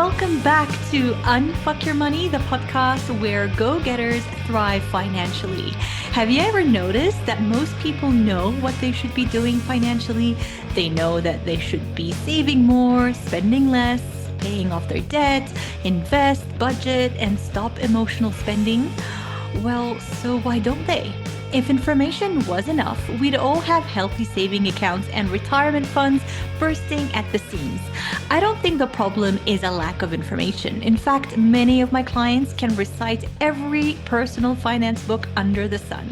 welcome back to Unfuck Your Money, the podcast where go-getters thrive financially. Have you ever noticed that most people know what they should be doing financially? They know that they should be saving more, spending less, paying off their debt, invest, budget, and stop emotional spending. Well, so why don't they? If information was enough, we'd all have healthy saving accounts and retirement funds bursting at the seams. I don't think the problem is a lack of information. In fact, many of my clients can recite every personal finance book under the sun.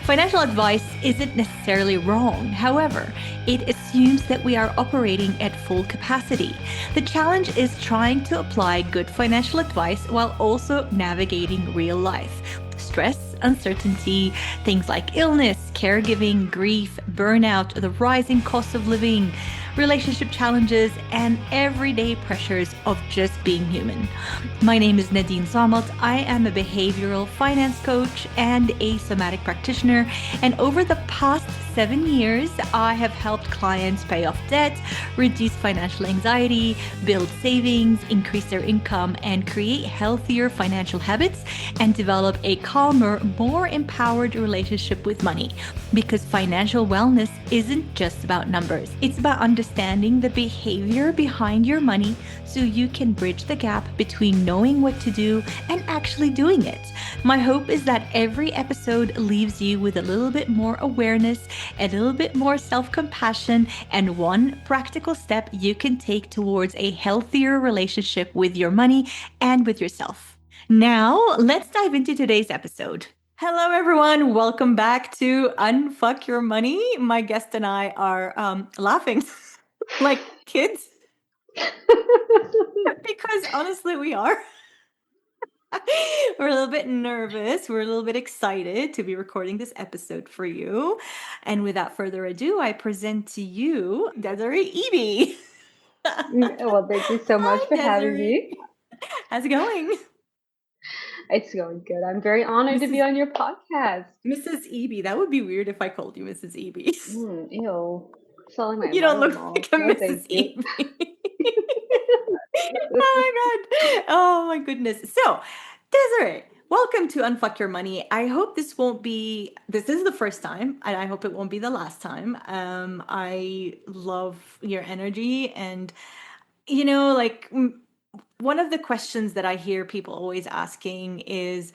Financial advice isn't necessarily wrong. However, it assumes that we are operating at full capacity. The challenge is trying to apply good financial advice while also navigating real life. Stress, uncertainty, things like illness, caregiving, grief, burnout, the rising cost of living, relationship challenges, and everyday pressures of just being human. My name is Nadz. I am a behavioral finance coach and a somatic practitioner, and over the past 7 years, I have helped clients pay off debt, reduce financial anxiety, build savings, increase their income, and create healthier financial habits and develop a calmer, more empowered relationship with money. Because financial wellness isn't just about numbers. It's about understanding the behavior behind your money so you can bridge the gap between knowing what to do and actually doing it. My hope is that every episode leaves you with a little bit more awareness, a little bit more self-compassion, and one practical step you can take towards a healthier relationship with your money and with yourself. Now, let's dive into today's episode. Hello, everyone. Welcome back to Unfuck Your Money. My guest and I are laughing like kids because honestly, we are. We're a little bit nervous. We're a little bit excited to be recording this episode for you. And without further ado, I present to you Desiree Eby. Well, thank you so much Hi, for having Desiree. me. How's it going? It's going good. I'm very honored to be Mrs. on your podcast. Mrs. Eby. That would be weird if I called you Mrs. Eby. Ew. Selling my You don't look mother-in-law. like a No, Mrs. thank you. Eby. Oh my God. Oh my goodness. So, Desiree, welcome to Unfuck Your Money. I hope this is the first time, and I hope it won't be the last time. I love your energy, and one of the questions that I hear people always asking is,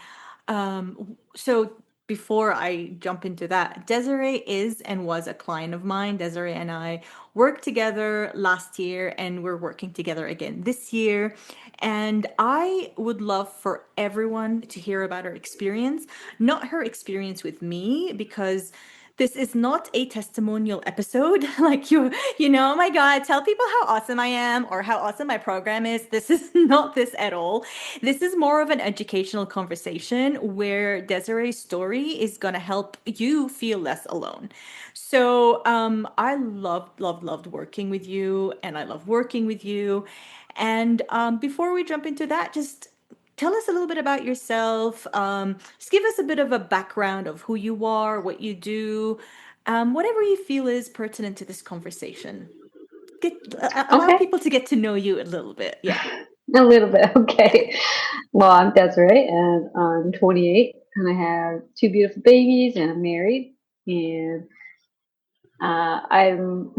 so before I jump into that, Desiree is and was a client of mine. Desiree and I worked together last year, and we're working together again this year. And I would love for everyone to hear about her experience, not her experience with me, because this is not a testimonial episode. Like oh my God, tell people how awesome I am or how awesome my program is. This is not this at all. This is more of an educational conversation where Desiree's story is going to help you feel less alone. So I loved working with you, and I love working with you. And before we jump into that, just tell us a little bit about yourself. Just give us a bit of a background of who you are, what you do, whatever you feel is pertinent to this conversation. Allow Okay. people to get to know you a little bit. Yeah. A little bit. Okay. Well, I'm Desiree, and I'm 28, and I have two beautiful babies, and I'm married, and I'm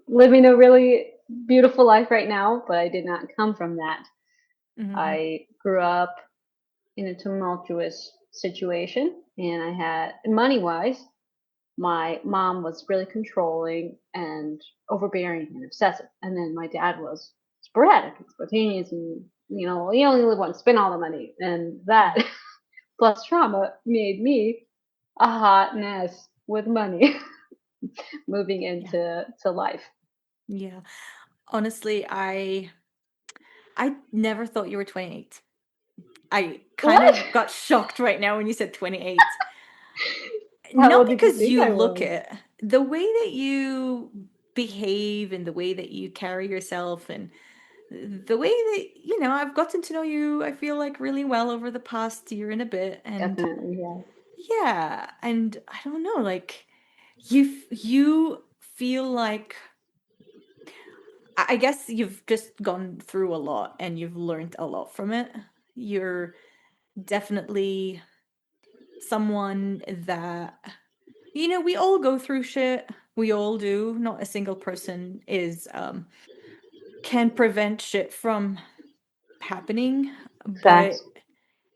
living a really beautiful life right now, but I did not come from that. Mm-hmm. I grew up in a tumultuous situation, and I had money wise, my mom was really controlling and overbearing and obsessive, and then my dad was sporadic and spontaneous, and you only live once, spend all the money, and that plus trauma made me a hot mess with money moving Yeah. into life. Yeah. Honestly, I never thought you were 28. I kind What? of got shocked right now when you said 28. How Not old did you because think you I look was? it, the way that you behave and the way that you carry yourself and the way that, I've gotten to know you, I feel like really well over the past year and a bit. And Definitely, yeah. yeah, and I don't know, like you feel like I guess you've just gone through a lot and you've learned a lot from it. You're definitely someone that, we all go through shit. We all do. Not a single person is can prevent shit from happening, but Facts.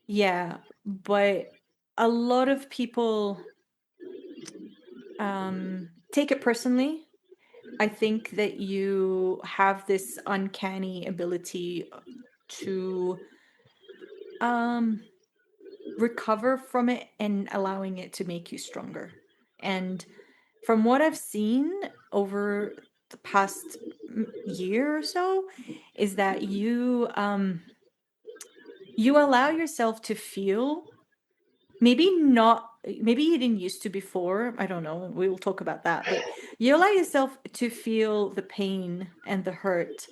yeah, but a lot of people take it personally. I think that you have this uncanny ability to um recover from it and allowing it to make you stronger. And from what I've seen over the past year or so is that you allow yourself to feel, maybe not, maybe you didn't used to before, I don't know, we will talk about that, but you allow yourself to feel the pain and the hurt,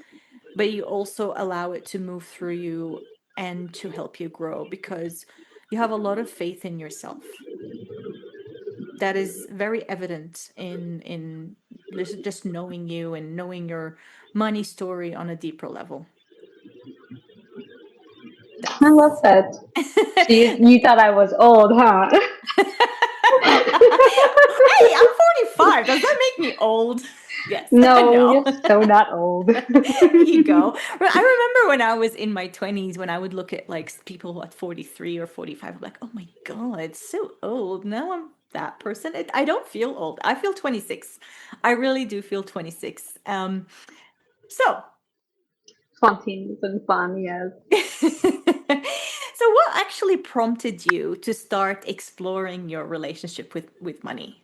but you also allow it to move through you and to help you grow because you have a lot of faith in yourself. That is very evident in just knowing you and knowing your money story on a deeper level. I love That's that. So you thought I was old, huh? Hey, I'm 45. Does that make me old? Yes. No, No. you're so not old. There you go. I remember when I was in my 20s, when I would look at like people at 43 or 45, I'm like, oh my God, it's so old. Now I'm that person. I don't feel old. I feel 26. I really do feel 26. So Spontaneous and fun, yes. so what actually prompted you to start exploring your relationship with money?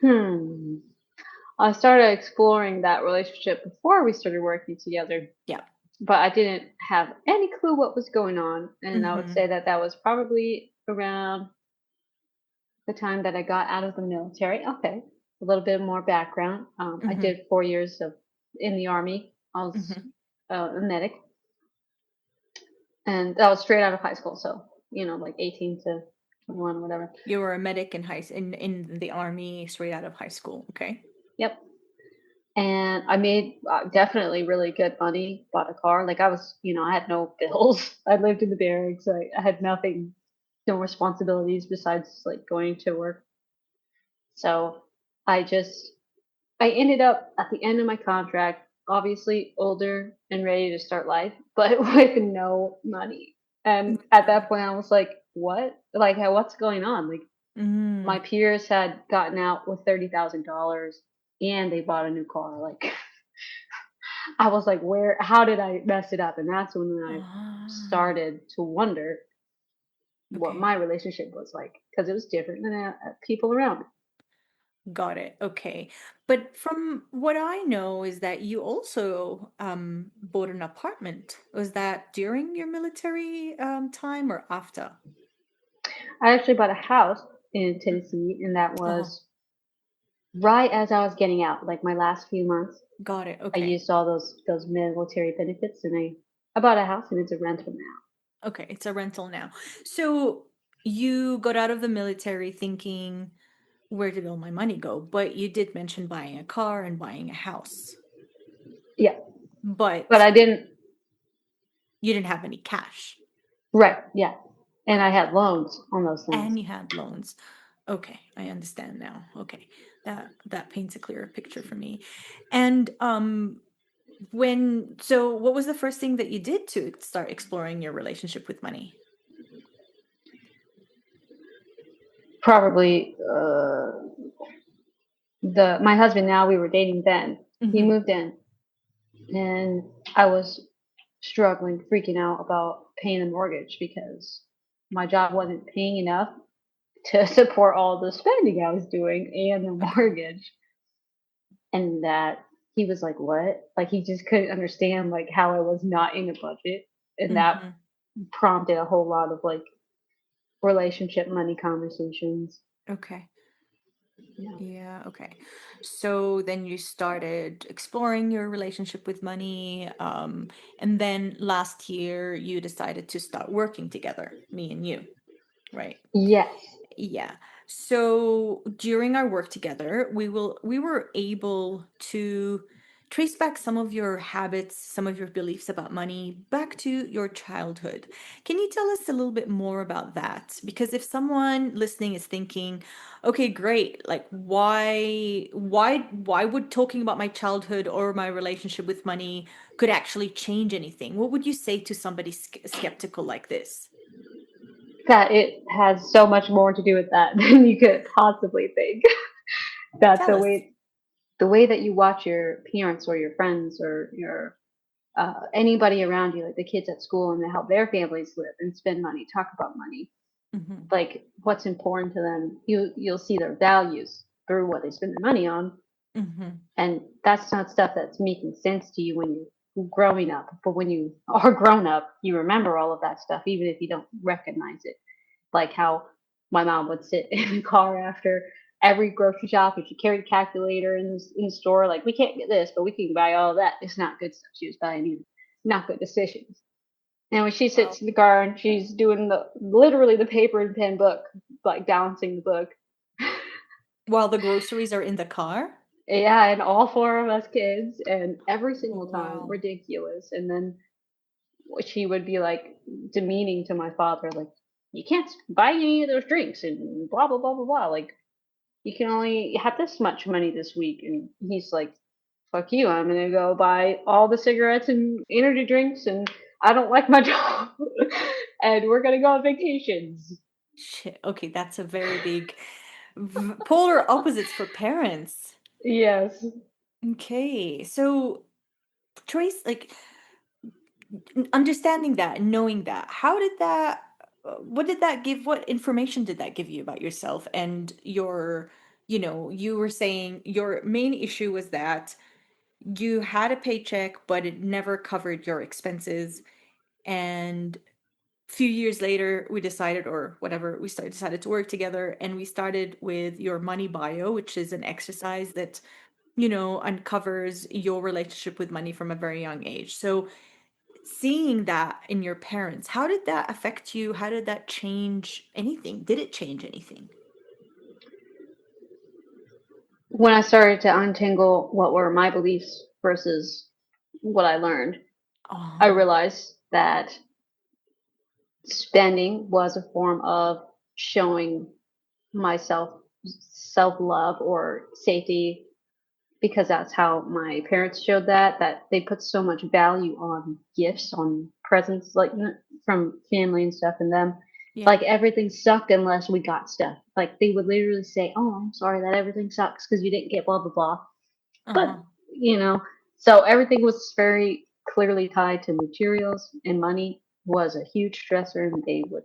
Hmm. I started exploring that relationship before we started working together, Yeah. but I didn't have any clue what was going on. And I would Mm-hmm. say that that was probably around the time that I got out of the military. Okay, a little bit more background. I Mm-hmm. did 4 years of in the army. I was Mm-hmm. a medic, and that was straight out of high school. So like 18 to 21, whatever. You were a medic in in the army straight out of high school. Okay. Yep. And I made definitely really good money. Bought a car. Like I was, I had no bills. I lived in the barracks. I had nothing, no responsibilities besides like going to work. So I just I ended up at the end of my contract, obviously older and ready to start life, but with no money. And at that point, I was like, "What? Like, what's going on?" Like, Mm. my peers had gotten out with $30,000 and they bought a new car. Like, I was like, "Where? How did I mess it up?" And that's when I Ah, started to wonder what okay. my relationship was like because it was different than people around me. Got it. Okay. But from what I know is that you also bought an apartment. Was that during your military time or after? I actually bought a house in Tennessee, and that Uh-huh. was right as I was getting out, like my last few months. Got it. I Okay. used all those military benefits, and I bought a house, and it's a rental now. Okay. It's a rental now. So you got out of the military thinking, where did all my money go? But you did mention buying a car and buying a house. Yeah, but But I didn't. you didn't have any cash. Right, yeah, and I Got it. had loans on those things. And you had loans. Okay, I understand now. Okay. That paints a clearer picture for me. And what was the first thing that you did to start exploring your relationship with money? Probably the my husband now we were dating then. He Mhm. moved in, and I was struggling, freaking out about paying the mortgage because my job wasn't paying enough to support all the spending I was doing and the Okay. mortgage. And that he was like, "What?" Like he just couldn't understand like how I was not in a budget, and that Mhm. prompted a whole lot of like relationship money conversations. Okay. Yeah. Yeah, okay. So then you started exploring your relationship with money, and then last year you decided to start working together, me and you, right? Yes. Yeah. So during our work together, we were able to trace back some of your habits, some of your beliefs about money back to your childhood. Can you tell us a little bit more about that? Because if someone listening is thinking, okay, great, like why would talking about my childhood or my relationship with money could actually change anything? What would you say to somebody skeptical like this? That it has so much more to do with that than you could possibly think. That Tell us. the way that you watch your parents or your friends or your anybody around you, like the kids at school, and how their families live and spend money, talk about money, Hmm. like what's important to them. You'll see their values through what they spend their money on, Hmm. and that's not stuff that's making sense to you when you're growing up. But when you are grown up, you remember all of that stuff, even if you don't recognize it. Like how my mom would sit in the car after every grocery shop and she carried a calculator in the store. Like, we can't get this, but we can buy all that. It's not good stuff she was buying either. Not good decisions. And when she Wow. sits in the car and she's doing the literally the paper and pen book, like balancing the book. While the groceries are in the car? Yeah, and all four of us kids, and every Oh, single time, wow. ridiculous. And then she would be like demeaning to my father, like, you can't buy any of those drinks and blah, blah, blah, blah, blah. Like, you can only have this much money this week. And he's like, fuck you, I'm gonna go buy all the cigarettes and energy drinks, and I don't like my job. And we're gonna go on vacations. Shit. Okay, that's a very big polar opposites for parents. Yes. Okay, so Trace, like understanding that, knowing that, how did that, what did that give, what information did that give you about yourself and your, you were saying your main issue was that you had a paycheck, but it never covered your expenses. And few years later we decided, or whatever, decided to work together, and we started with your money bio, which is an exercise that uncovers your relationship with money from a very young age. So seeing that in your parents, how did that affect you? How did that change anything? Did it change anything? When I started to untangle what were my beliefs versus what I learned, I Oh. realized that spending was a form of showing myself self love or safety, because that's how my parents showed that they put so much value on gifts, on presents, like from family and stuff, and them, Yeah. like everything sucked unless we got stuff. Like they would literally say, oh, I'm sorry that everything sucks because you didn't get blah blah blah. But Uh-huh. you know so everything was very clearly tied to materials, and money was a huge stressor, and they would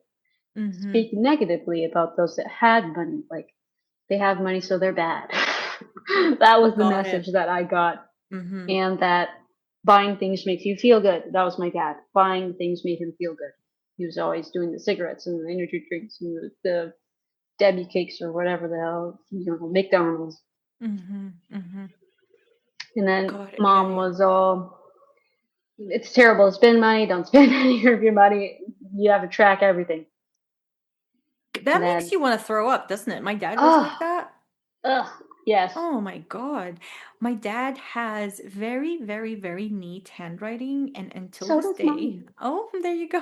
Mm-hmm. speak negatively about those that had money, like they have money so they're bad. That was the Got message it. that I got. Mm-hmm. And that buying things makes you feel good. That was my dad. Buying things made him feel good. He was always doing the cigarettes and the energy drinks and the Debbie cakes or whatever the hell, McDonald's. Mm-hmm. Mm-hmm. And then Got it. Yeah, mom yeah. was all, it's terrible to spend money. Don't spend any of your money. You have to track everything. And That makes then, you want to throw up, doesn't it? My dad was like oh, that. yes. Oh my God. My dad has very, very, very neat handwriting. And until So this does day, mine. oh, there you go.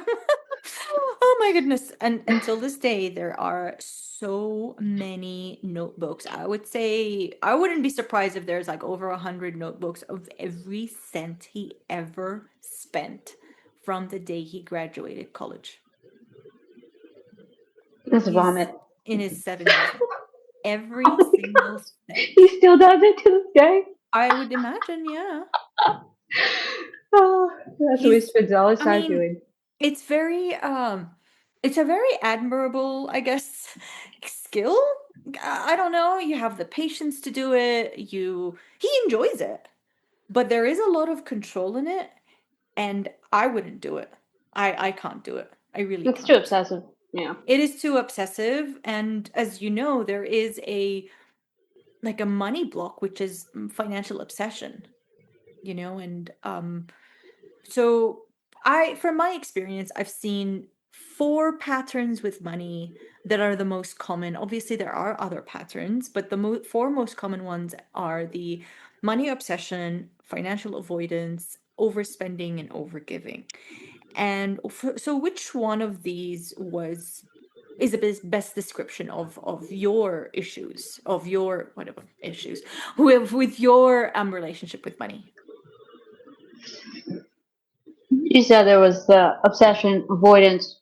Oh my goodness. And until this day, there are so many notebooks. I would say, I wouldn't be surprised if there's like over 100 notebooks of every cent he ever spent from the day he graduated college. That's a He's vomit. in his 70s now. Oh Every my single god. cent. He still does it to this day. I would imagine, yeah. Oh, that's what he He's, spends all his I time mean, doing. it's very, it's a very admirable, I guess, skill. I don't know. You have the patience to do it. He enjoys it, but there is a lot of control in it, and I wouldn't do it. I can't do it. I really It's too can't. obsessive. Yeah. It is too obsessive, and as you know, there is a money block, which is financial obsession, and so from my experience, I've seen four patterns with money that are the most common. Obviously, there are other patterns, but the four most common ones are the money obsession, financial avoidance, overspending, and overgiving. And so, which one of these is the best description of your issues, of your whatever issues with your relationship with money? You said there was the obsession, avoidance,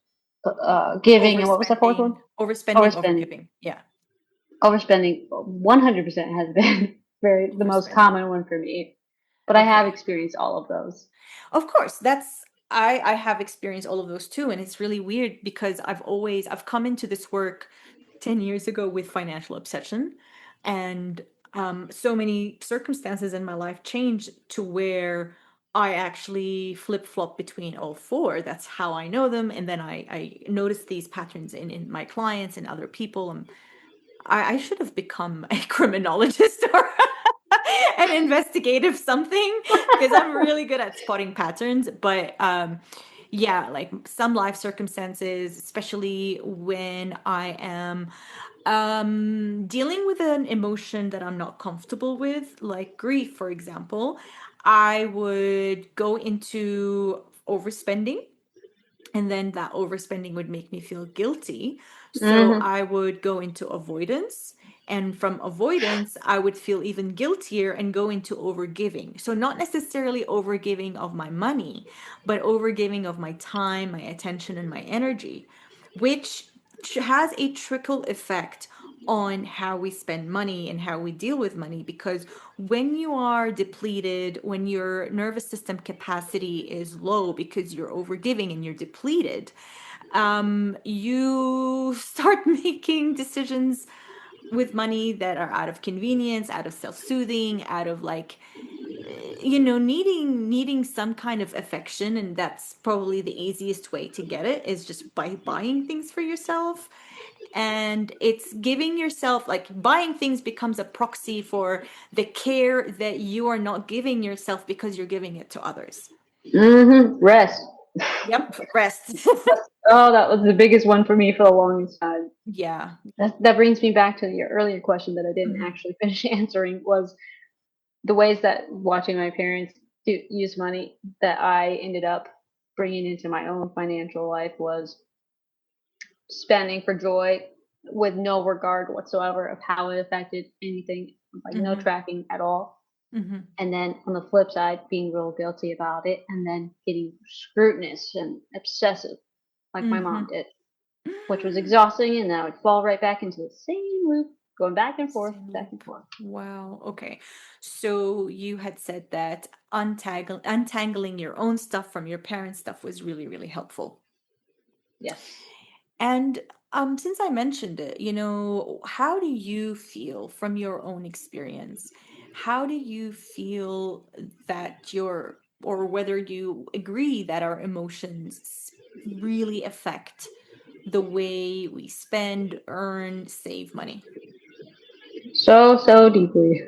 giving, and what was the fourth one? Overspending, Overspending. overgiving. Yeah, Overspending 100% has been the most overspending. common one for me. But I have Okay. experienced all of those. Of course, that's I have experienced all of those too, and it's really weird because I've come into this work 10 years ago with financial obsession, and so many circumstances in my life changed to where I actually flip-flop between all four. That's how I know them, and then I notice these patterns in my clients and other people. And I should have become a criminologist or an investigative something because I'm really good at spotting patterns. But yeah, like some life circumstances, especially when I am dealing with an emotion that I'm not comfortable with, like grief, for example, I would go into overspending, and then that overspending would make me feel guilty. So Hmm. I would go into avoidance. And from avoidance, I would feel even guiltier and go into overgiving. So, not necessarily overgiving of my money, but overgiving of my time, my attention, and my energy, which has a trickle effect on how we spend money and how we deal with money. Because when you are depleted, when your nervous system capacity is low because you're overgiving and you're depleted, you start making decisions with money that are out of convenience, out of self-soothing, out of like needing some kind of affection. And that's probably the easiest way to get it, is just by buying things for yourself. And it's giving yourself, like, buying things becomes a proxy for the care that you are not giving yourself because you're giving it to others. Rest. Yep, rest. Oh, that was the biggest one for me for the longest time. Yeah. That brings me back to your earlier question that I didn't Hmm. actually finish answering, was the ways that watching my parents use money that I ended up bringing into my own financial life was spending for joy with no regard whatsoever of how it affected anything, like no Hmm. tracking at all. Hmm. And then on the flip side, being real guilty about it and then getting scrutinous and obsessive like my mom Hmm. did, which was exhausting. And then I would fall right back into the same loop, going back and forth, Same back and loop. forth. Wow. Okay. So you had said that untangling your own stuff from your parents' stuff was really, really helpful. Yes. And since I mentioned it, how do you feel from your own experience? How do you feel that or whether you agree that our emotions really affect the way we spend, earn, save money? So deeply.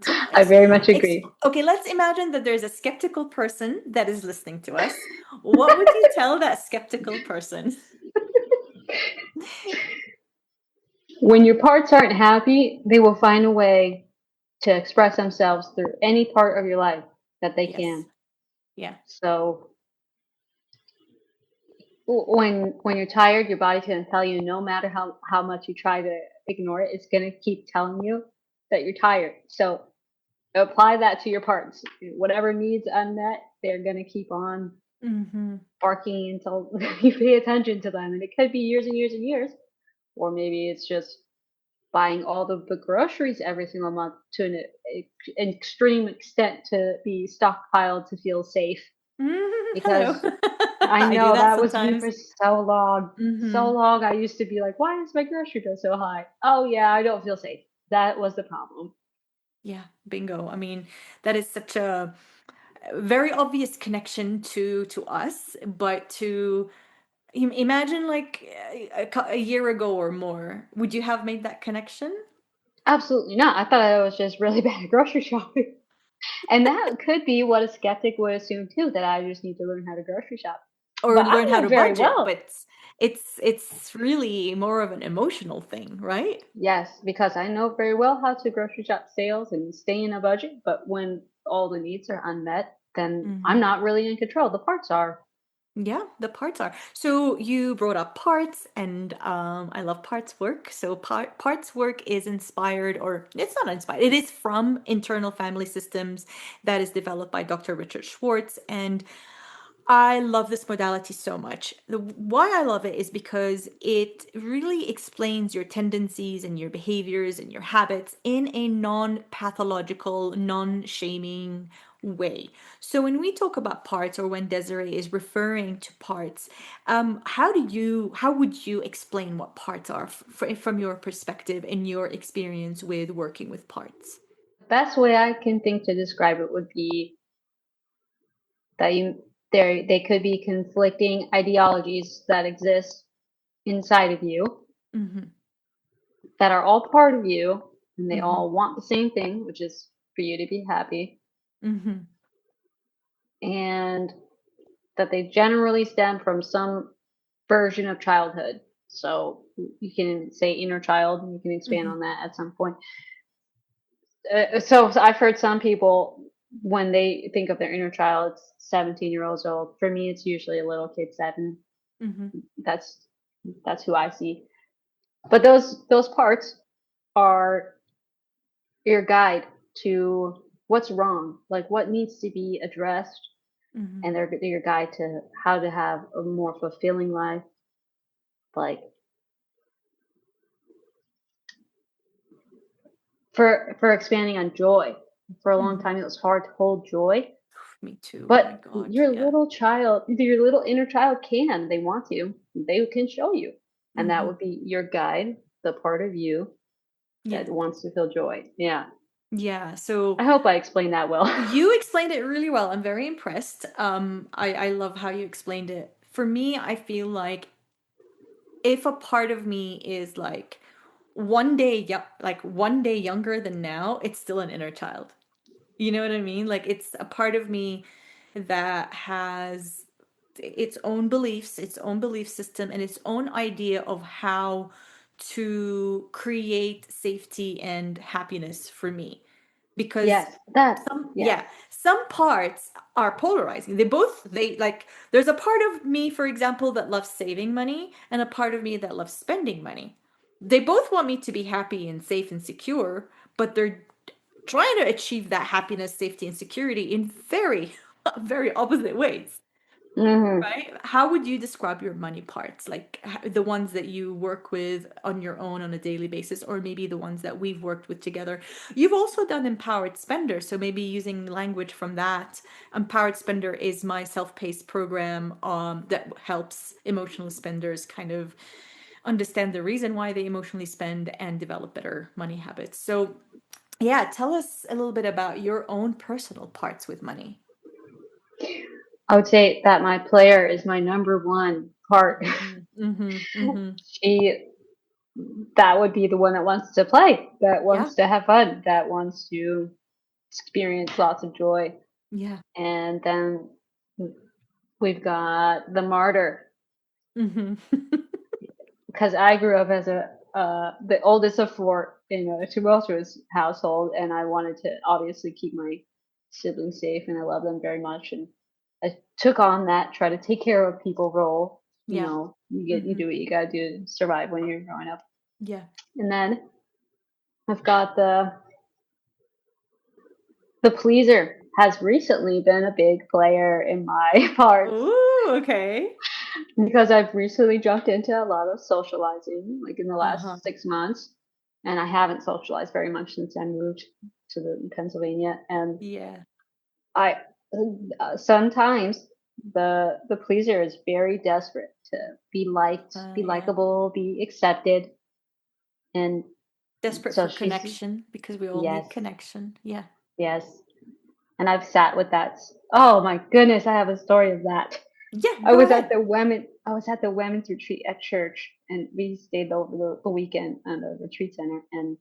So I very much agree. okay, let's imagine that there's a skeptical person that is listening to us. What would you tell that skeptical person? When your parts aren't happy, they will find a way to express themselves through any part of your life that they Yes. can. Yeah. So when you're tired, your body's going to tell you, no matter how much you try to ignore it, it's going to keep telling you that you're tired. So apply that to your parts. Whatever needs unmet, they're going to keep on Mm-hmm. barking until you pay attention to them. And it could be years and years and years, or maybe it's just buying all the groceries every single month to an extreme extent to be stockpiled to feel safe. Hello. Because I I do know that that was me sometimes. for so long. So Mm-hmm. long, I used to be like, why is my grocery bill so high? Oh, yeah, I don't feel safe. That was the problem. Yeah, bingo. I mean, that is such a very obvious connection to us, but to imagine like a year ago or more, would you have made that connection? Absolutely not. I thought I was just really bad at grocery shopping. And that could be what a skeptic would assume too, that I just need to learn how to grocery shop. Or But I learn how know to very budget, well. but It's really more of an emotional thing, right? Yes, because I know very well how to grocery shop sales and stay in a budget, but when all the needs are unmet, then I'm Hmm. not really in control. The parts are. Yeah, the parts are. So you brought up parts, and I love parts work. So parts work is inspired, or it's not inspired. It is from internal family systems that is developed by Dr. Richard Schwartz, and I love this modality so much. Why I love it is because it really explains your tendencies and your behaviors and your habits in a non-pathological, non-shaming way. So when we talk about parts, or when Desiree is referring to parts, how would you explain what parts are from your perspective and your experience with working with parts? The best way I can think to describe it would be that they could be conflicting ideologies that exist inside of you Mm-hmm. that are all part of you and they Mm-hmm. all want the same thing, which is for you to be happy, Mm-hmm. and that they generally stem from some version of childhood. So you can say inner child, and you can expand Mm-hmm. on that at some point. So I've heard some people, when they think of their inner child, it's 17-year-olds old. For me, it's usually a little kid, 7. Mm-hmm. That's that's who I see. But those parts are your guide to what's wrong, like what needs to be addressed, Mm-hmm. and they're your guide to how to have a more fulfilling life. Like for expanding on joy. For a long Mm-hmm. time, it was hard to hold joy, Me too. Oh my but God. your Yeah. little child, your little inner child can. They want to. They can show you, and that Hmm. would be your guide, the part of you Yeah. that wants to feel joy. Yeah, Yeah. So I hope I explained that well. you explained it really well. I'm very impressed. I love how you explained it. For me, I feel like if a part of me is like one day, like one day younger than now, it's still an inner child. You know what I mean? Like it's a part of me that has its own beliefs, its own belief system, and its own idea of how to create safety and happiness for me. Because Yes, that. some, Yes. yeah, some parts are polarizing. They like, there's a part of me, for example, that loves saving money, and a part of me that loves spending money. They both want me to be happy and safe and secure, but they're trying to achieve that happiness, safety, and security in very, very opposite ways. Hmm. Right? How would you describe your money parts? Like the ones that you work with on your own on a daily basis, or maybe the ones that we've worked with together. You've also done Empowered Spender, so maybe using language from that. Empowered Spender is my self-paced program that helps emotional spenders kind of understand the reason why they emotionally spend and develop better money habits. So, yeah, tell us a little bit about your own personal parts with money. I would say that my player is my number one part. Mm-hmm, mm-hmm, mm-hmm. She that would be the one that wants to play, that Yeah, wants to have fun, that wants to experience lots of joy. yeah. And then we've got the martyr, Mm-hmm. because I grew up as the oldest of 4 in a tumultuous household, and I wanted to obviously keep my siblings safe, and I love them very much, and I took on that try to take care of people role. You Yeah. know, you Mm-hmm. do what you gotta do to survive when you're growing up. Yeah. And then I've got the pleaser has recently been a big player in my parts, Ooh, okay. because I've recently jumped into a lot of socializing, like in the Uh-huh. last 6 months, and I haven't socialized very much since I moved to Pennsylvania. And Yeah. I sometimes the pleaser is very desperate to be liked, be Yeah. likable, be accepted, and Desperate so for she's connection because we all yes, need connection. Yeah. yes, and I've sat with that. Oh my goodness, I have a story of that. Yeah, go ahead. I was at the women's retreat at church, and we stayed over the weekend at the retreat center. And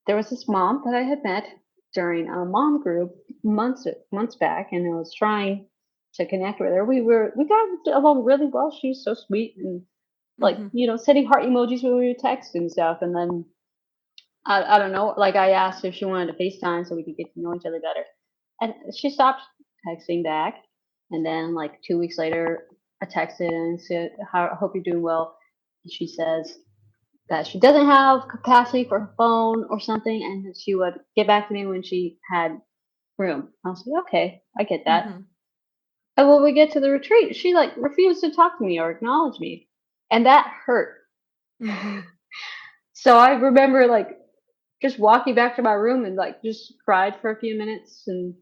there was this mom that I had met during a mom group months back, and I was trying to connect with her. We got along really well. She's so sweet, and like, Mm-hmm. sending heart emojis when we would text and stuff. And then I don't know, like I asked if she wanted to FaceTime so we could get to know each other better. And she stopped texting back. And then like 2 weeks later, I texted and said, I hope you're doing well. And she says that she doesn't have capacity for her phone or something, and that she would get back to me when she had room. I was like, okay, I get that. Mm-hmm. And when we get to the retreat, she like refused to talk to me or acknowledge me. And that hurt. Mm-hmm. So I remember like just walking back to my room and like just cried for a few minutes, and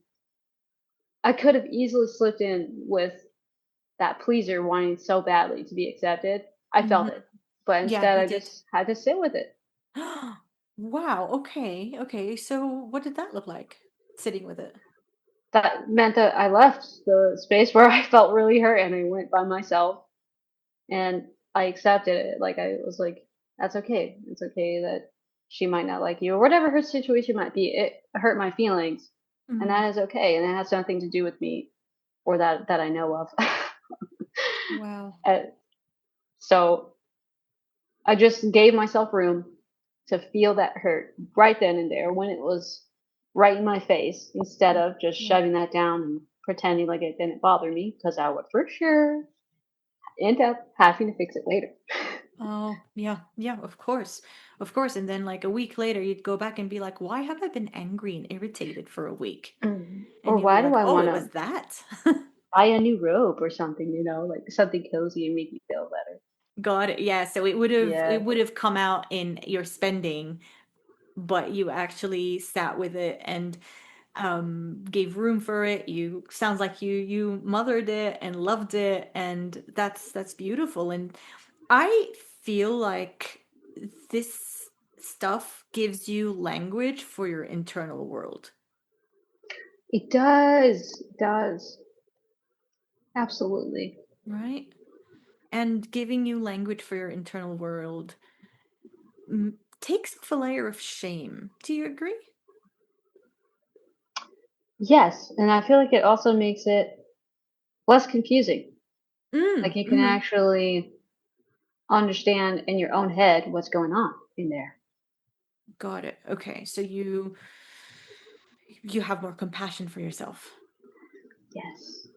I could have easily slipped in with that pleaser wanting so badly to be accepted. I felt Mm-hmm. it. But Yeah, instead you I did. just had to sit with it. Wow. Okay. Okay. So what did that look like? Sitting with it. That meant that I left the space where I felt really hurt and I went by myself, and I accepted it. Like I was like, that's okay. It's okay that she might not like you or whatever her situation might be. It hurt my feelings, and Mm-hmm. that is okay. And it has nothing to do with me or that I know of. Wow. And so I just gave myself room to feel that hurt right then and there when it was right in my face, instead of just Yeah. shoving that down and pretending like it didn't bother me, because I would for sure end up having to fix it later. Oh, yeah. Yeah, of course. Of course. And then like a week later, you'd go back and be like, why have I been angry and irritated for a week? Or And you'd be why do like, I oh, want it to was that. buy a new robe or something, like something cozy and make me feel better? Got it. Yeah. So it Yeah, would have come out in your spending, but you actually sat with it and gave room for it. You sounds like you mothered it and loved it, and that's beautiful. And I feel like this stuff gives you language for your internal world, it does. It does. Absolutely. right? And giving you language for your internal world takes off a layer of shame. Do you agree? Yes. And I feel like it also makes it less confusing. Like you can Mm-hmm. actually understand in your own head what's going on in there. Got it. Okay, so you have more compassion for yourself. Yes.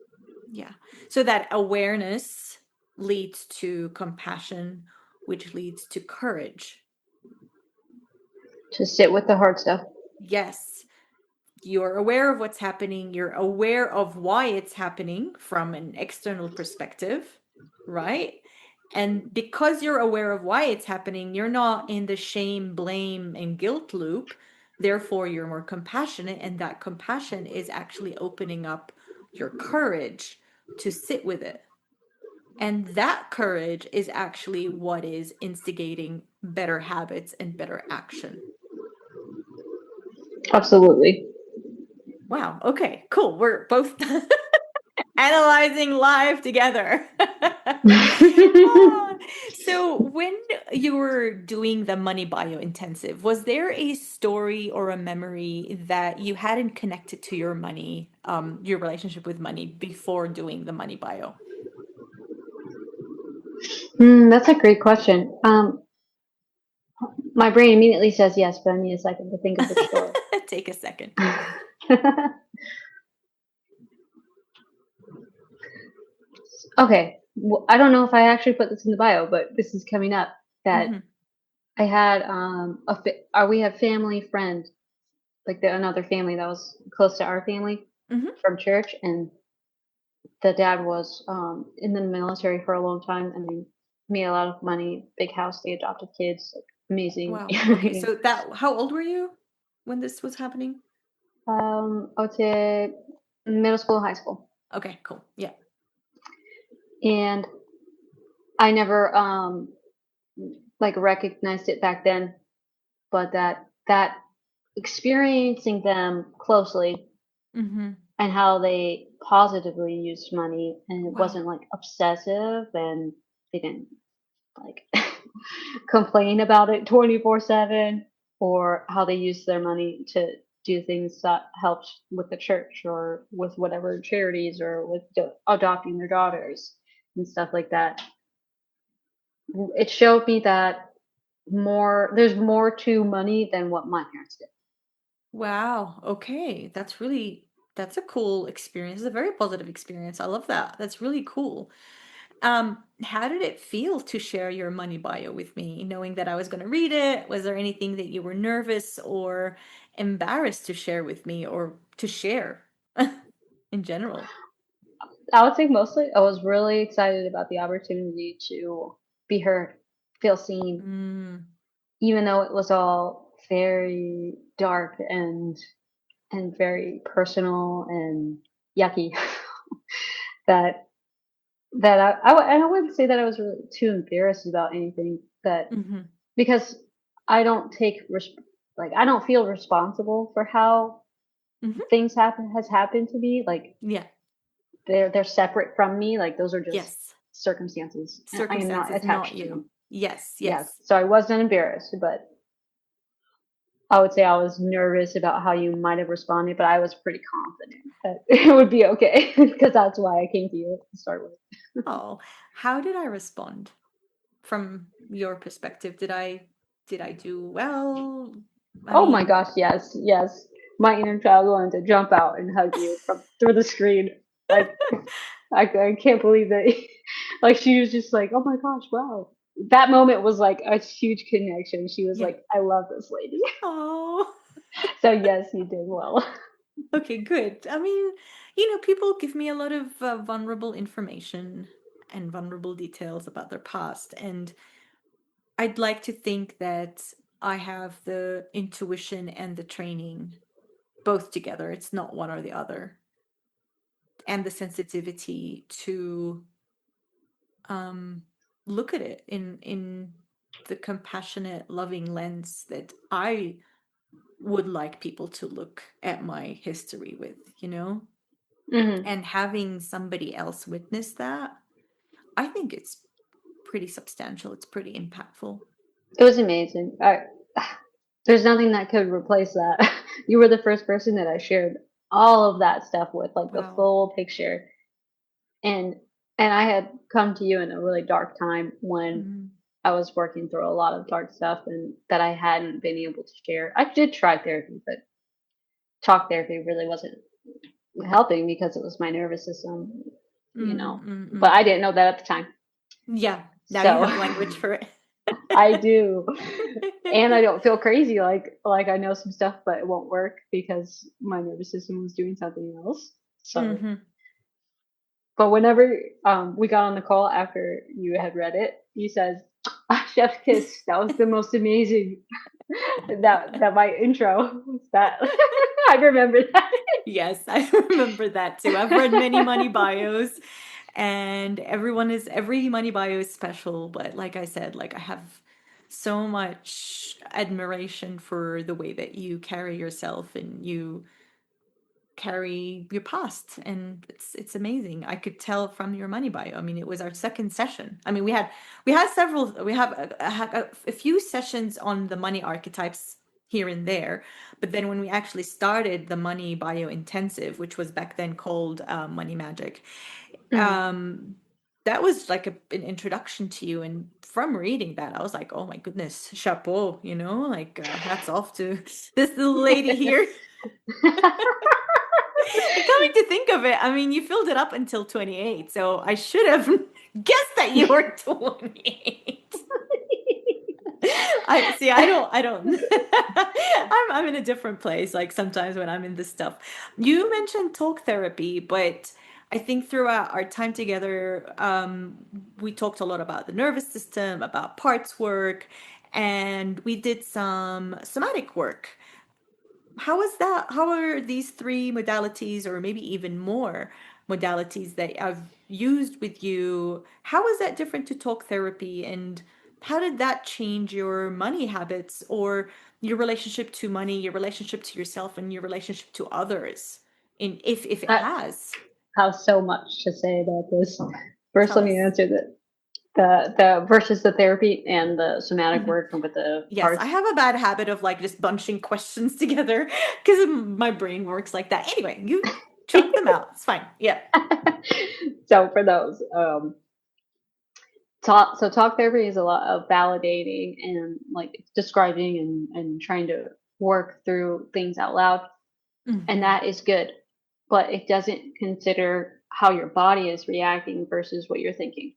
Yeah. So that awareness leads to compassion, which leads to courage. To sit with the hard stuff. Yes, you're aware of what's happening, you're aware of why it's happening from an external perspective, right? And because you're aware of why it's happening, you're not in the shame, blame, and guilt loop. Therefore, you're more compassionate, and that compassion is actually opening up your courage to sit with it. And that courage is actually what is instigating better habits and better action. Absolutely. Wow. Okay, cool. We're both analyzing live together. Ah, so, when you were doing the money bio intensive, was there a story or a memory that you hadn't connected to your money, your relationship with money before doing the money bio? That's a great question. My brain immediately says yes, but I need a second to think of which story. Take a second. Okay. Well, I don't know if I actually put this in the bio, but this is coming up that Hmm. I had we have family friend, like another family that was close to our family Hmm. from church, and the dad was in the military for a long time, and they made a lot of money, big house, they adopted kids, like, amazing. Wow. Okay. So that, how old were you when this was happening? I would say middle school, high school, Okay, cool. Yeah. and I never like recognized it back then, but that experiencing them closely Hmm. and how they positively used money, and it Wow. wasn't like obsessive, and they didn't like complain about it 24/7, or how they used their money to do things that helped with the church or with whatever charities or with adopting their daughters and stuff like that. it showed me that there's more to money than what my parents did. Wow. Okay. That's a cool experience. It's a very positive experience. I love that. That's really cool. How did it feel to share your money bio with me, knowing that I was going to read it? Was there anything that you were nervous or embarrassed to share with me or to share in general? I would say mostly I was really excited about the opportunity to be heard, feel seen, Mm, even though it was all very dark and very personal and yucky. that and I wouldn't say that I was really too embarrassed about anything that hmm because I don't I don't feel responsible for how hmm things has happened to me. Like Yeah. they're separate from me. Like those are just Yes. circumstances. And I am not Circumstances, not attached to you. them. Yes. Yes. Yes. So I wasn't embarrassed, but I would say I was nervous about how you might have responded, but I was pretty confident that it would be okay because that's why I came to you to start with. Oh, how did I respond from your perspective? Did I do well? I Oh my mean, gosh, yes, yes. My inner child wanted to jump out and hug you from through the screen. Like I can't believe that. Like she was just like, oh my gosh, wow. That moment was like a huge connection. She was yeah. like, I love this lady. Oh. So yes, you did well. Okay, good. I mean, people give me a lot of vulnerable information and vulnerable details about their past, and I'd like to think that I have the intuition and the training both together. It's not one or the other, and the sensitivity to um, look at it in the compassionate, loving lens that I would like people to look at my history with, Hmm. and having somebody else witness that, I think it's pretty substantial. It's pretty impactful. It was amazing. There's nothing that could replace that. You were the first person that I shared all of that stuff with, like the Wow. full picture. And and I had come to you in a really dark time when Mm, I was working through a lot of dark stuff and that I hadn't been able to share. I did try therapy, but talk therapy really wasn't helping because it was my nervous system, mm, mm, But mm. I didn't know that at the time. Yeah, now you So have language for it. I do. And I don't feel crazy like I know some stuff but it won't work because my nervous system was doing something else. So hmm but whenever we got on the call after you had read it, you said, "Chef's kiss." That was the most amazing. That my intro was that. I remember that. Yes, I remember that too. I've read many money bios, and every money bio is special, but like I said, like I have so much admiration for the way that you carry yourself and you carry your past, and it's amazing. I could tell from your money bio. I mean, it was our second session. I mean, we had several, we have a few sessions on the money archetypes here and there, but then when we actually started the money bio intensive, which was back then called money magic, Mhm. um that was like an introduction to you, and from reading that I was like, oh my goodness, chapeau, like hats off to this little lady here. And coming to think of it, I mean, you filled it up until 28, so I should have guessed that you were 28. I don't I'm in a different place like sometimes when I'm in this stuff. You mentioned talk therapy, but I think throughout our time together, we talked a lot about the nervous system, about parts work, and we did some somatic work. How is that? How are these three modalities, or maybe even more modalities that I've used with you? How is that different to talk therapy? And how did that change your money habits or your relationship to money, your relationship to yourself, and your relationship to others? If it I has, have so much to say about this. First, tell let me us. answer the versus the therapy and the somatic Mhm. work with the Yes, I parts. have a bad habit of like just bunching questions together because my brain works like that. Anyway, you chunk them out. It's fine. Yeah. So for those, talk therapy is a lot of validating and like describing and trying to work through things out loud, and Mm-hmm. that is good, but it doesn't consider how your body is reacting versus what you're thinking.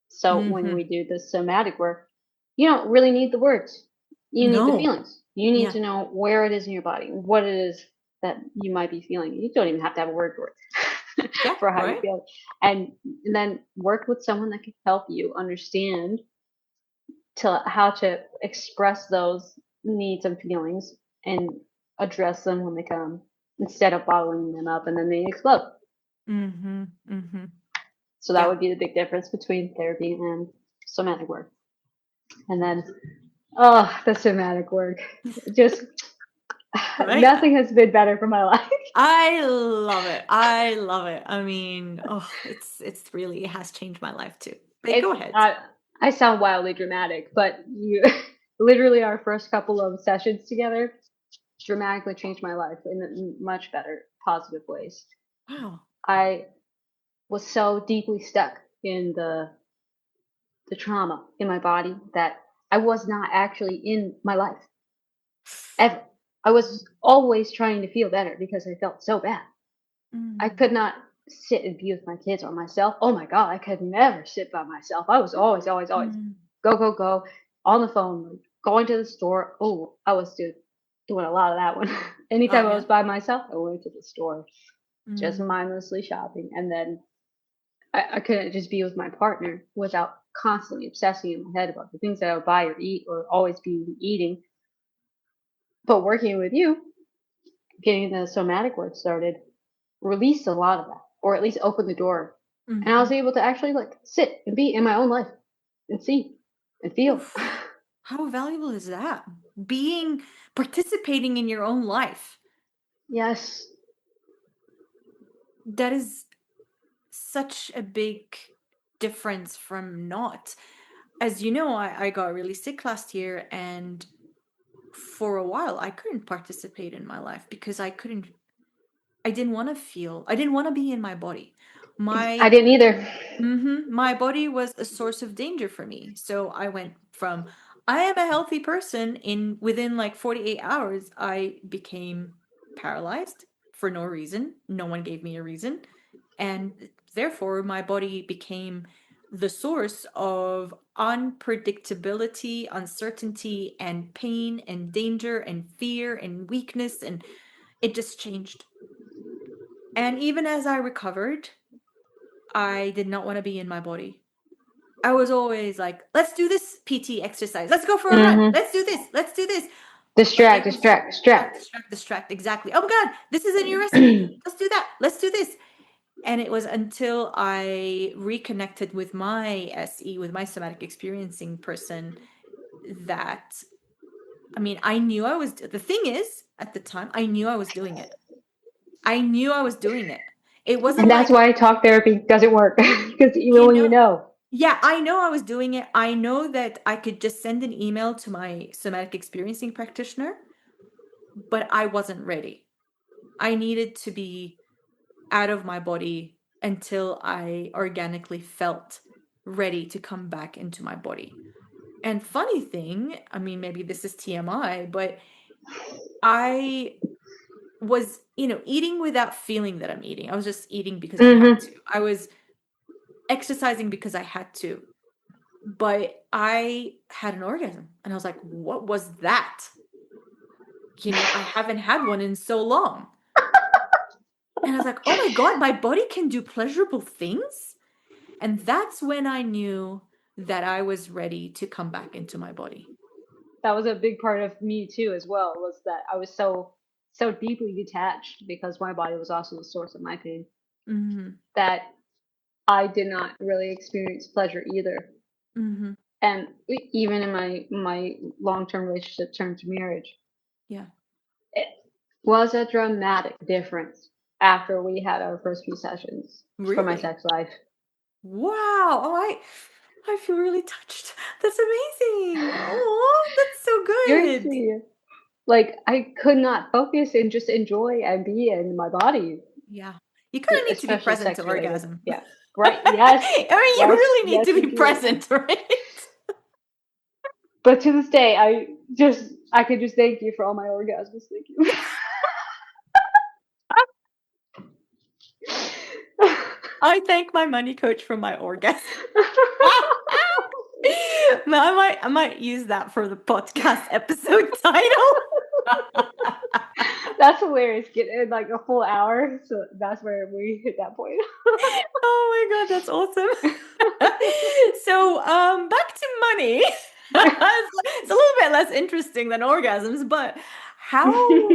So when Mm-hmm. we do the somatic work, you don't really need the words. You need the No. feelings. You need Yeah. to know where it is in your body, what it is that you might be feeling. You don't even have to have a word for it Yeah. for how you Right. feel. And then work with someone that can help you understand to how to express those needs and feelings and address them when they come instead of bottling them up and then they explode. Mm-hmm. Mm-hmm. So that Yeah. would be the big difference between therapy and somatic work. And then, oh, the somatic work. Just Right. nothing has been better for my life. I love it. I love it. I mean, oh, it's really, it has changed my life too. But go It's ahead. I sound wildly dramatic, but you literally our first couple of sessions together dramatically changed my life in much better, positive ways. Wow. I was so deeply stuck in the trauma in my body that I was not actually in my life ever. I was always trying to feel better because I felt so bad. I Mm, could not sit and be with my kids or myself. Oh my God, I could never sit by myself. I was always, always, always mm, go, go, go on the phone, going to the store. Oh, I was doing a lot of that one. oh Anytime I yeah. was by myself, I went to the store, just Mm, mindlessly shopping. And then I couldn't just be with my partner without constantly obsessing in my head about the things that I would buy or eat or always be eating. But working with you, getting the somatic work started, released a lot of that, or at least opened the door. And I was mhm. able to actually like sit and be in my own life and see and feel. Oof. How valuable is that? Being participating in your own life. Yes. That is such a big difference from not. As you know, I got really sick last year, and for a while I couldn't participate in my life because I didn't want to feel, I didn't want to be in my body. I My didn't either. my body was a source of danger for me. So I went from I am a healthy person in within like 48 hours I became paralyzed for no reason. No one gave me a reason. And therefore my body became the source of unpredictability, uncertainty and pain and danger and fear and weakness, and it just changed. And even as I recovered, I did not want to be in my body. I was always like, let's do this PT exercise. Let's go for a run. Mm-hmm. Let's do this. Let's do this. But Distract, it was distract, distract, distract. distract, distract. Exactly. Oh my God, this is a new recipe. Let's do that. Let's do this. And it was until I reconnected with my SE, with my somatic experiencing person, that, I mean, I knew I was, the thing is, at the time, I knew I was doing it. I knew I was doing it. It wasn't And that's like, why talk therapy doesn't work. Because even you when you know, know. yeah, I know I was doing it. I know that I could just send an email to my somatic experiencing practitioner, but I wasn't ready. I needed to be out of my body until I organically felt ready to come back into my body. And funny thing, I mean, maybe this is TMI, but I was, eating without feeling that I'm eating. I was just eating because I had Mm-hmm. to. I was exercising because I had to. But I had an orgasm and I was like, what was that? I haven't had one in so long. And I was like, oh my God, my body can do pleasurable things. And that's when I knew that I was ready to come back into my body. That was a big part of me too, as well, was that I was so deeply detached because my body was also the source of my pain Mm-hmm. that I did not really experience pleasure either. Mm-hmm. And even in my long-term relationship turned to marriage, Yeah. it was a dramatic difference after we had our first few sessions for my Really? sex life. Wow. Oh, I feel really touched. That's amazing. Oh, that's so good. Seriously, like I could not focus and just enjoy and be in my body, Yeah. You kind of need to be especially present to sex related. orgasm. Yeah. Right. Yes. I mean, you Yes. really need Yes, to you be do. present, right? But to this day, I could just thank you for all my orgasms. Thank you. I thank my money coach for my orgasm. I might use that for the podcast episode title. That's hilarious. Get in like a full hour, so that's where we hit that point. Oh my god, that's awesome. So, back to money. It's a little bit less interesting than orgasms, but how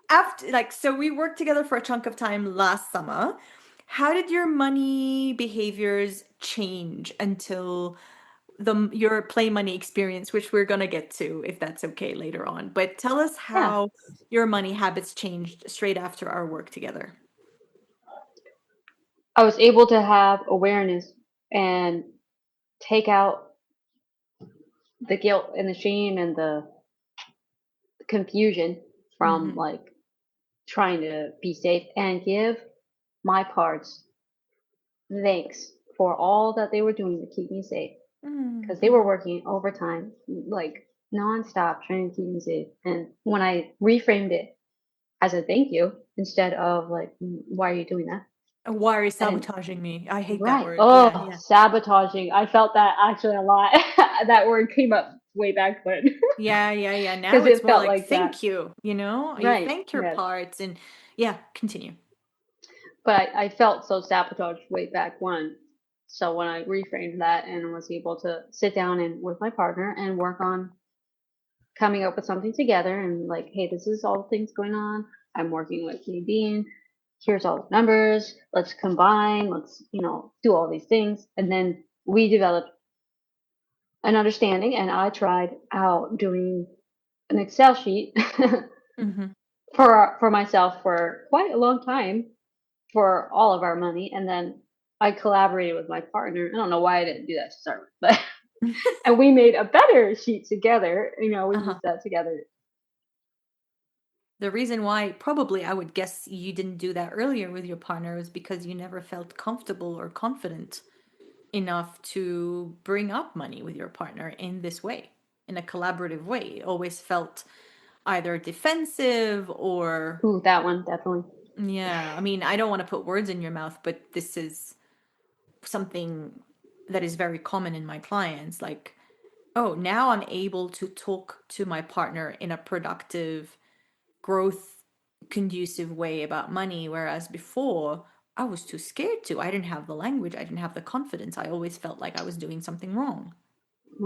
after so we worked together for a chunk of time last summer. How did your money behaviors change until your play money experience, which we're gonna get to if that's okay later on. But tell us Yeah, how your money habits changed straight after our work together. I was able to have awareness and take out the guilt and the shame and the confusion from Mm-hmm. like trying to be safe and give my parts thanks for all that they were doing to keep me safe because they were Mm-hmm. working overtime like nonstop trying to keep me safe. And when I reframed it as a thank you instead of like, why are you doing that? Why are you And sabotaging me? I hate that right. word. Yeah, Oh, yeah. sabotaging. I felt that actually a lot. That word came up way back when Yeah, yeah, yeah. because Now it's it more felt like like that. thank you, you Right. thank your Yes. parts and yeah, continue. But I felt so sabotaged way back when. So when I reframed that and was able to sit down and with my partner and work on coming up with something together and like, hey, this is all the things going on. I'm working with Nadine. Here's all the numbers. Let's combine. Let's, do all these things. And then we developed an understanding and I tried out doing an Excel sheet Mm-hmm. for myself for quite a long time for all of our money. And then I collaborated with my partner. I don't know why I didn't do that to start with, but and we made a better sheet together. We Uh-huh. used that together. The reason why probably I would guess you didn't do that earlier with your partner is because you never felt comfortable or confident enough to bring up money with your partner in this way, in a collaborative way. It always felt either defensive or, Ooh, that one definitely. yeah, I mean, I don't want to put words in your mouth, but this is something that is very common in my clients. Like, oh, now I'm able to talk to my partner in a productive, growth conducive way about money, whereas before I was too scared to. I didn't have the language, I didn't have the confidence. I always felt like I was doing something wrong.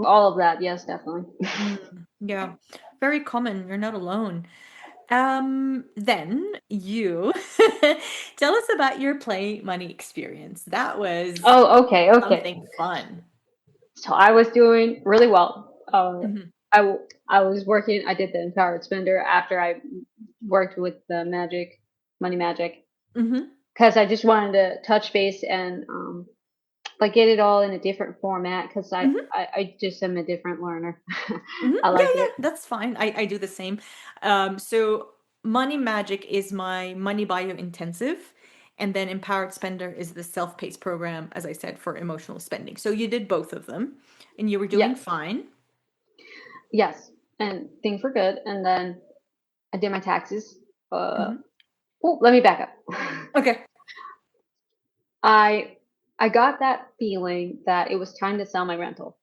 All of that, yes, definitely. Yeah, very common. You're not alone. Then you tell us about your play money experience. That was Oh, okay, okay. something fun. So I was doing really well. Hmm. I was working. I did the empowered spender after I worked with the money magic, Hmm. because I just wanted to touch base and like get it all in a different format because Hmm. I just am a different learner. Hmm. I Yeah, like yeah, it. that's fine. I do the same. So Money Magic is my money bio intensive, and then Empowered Spender is the self-paced program, as I said, for emotional spending. So you did both of them, and you were doing Yes, fine. yes, and things were good. And then I did my taxes. Uh, Hmm. oh, let me back up. Okay. I I got that feeling that it was time to sell my rental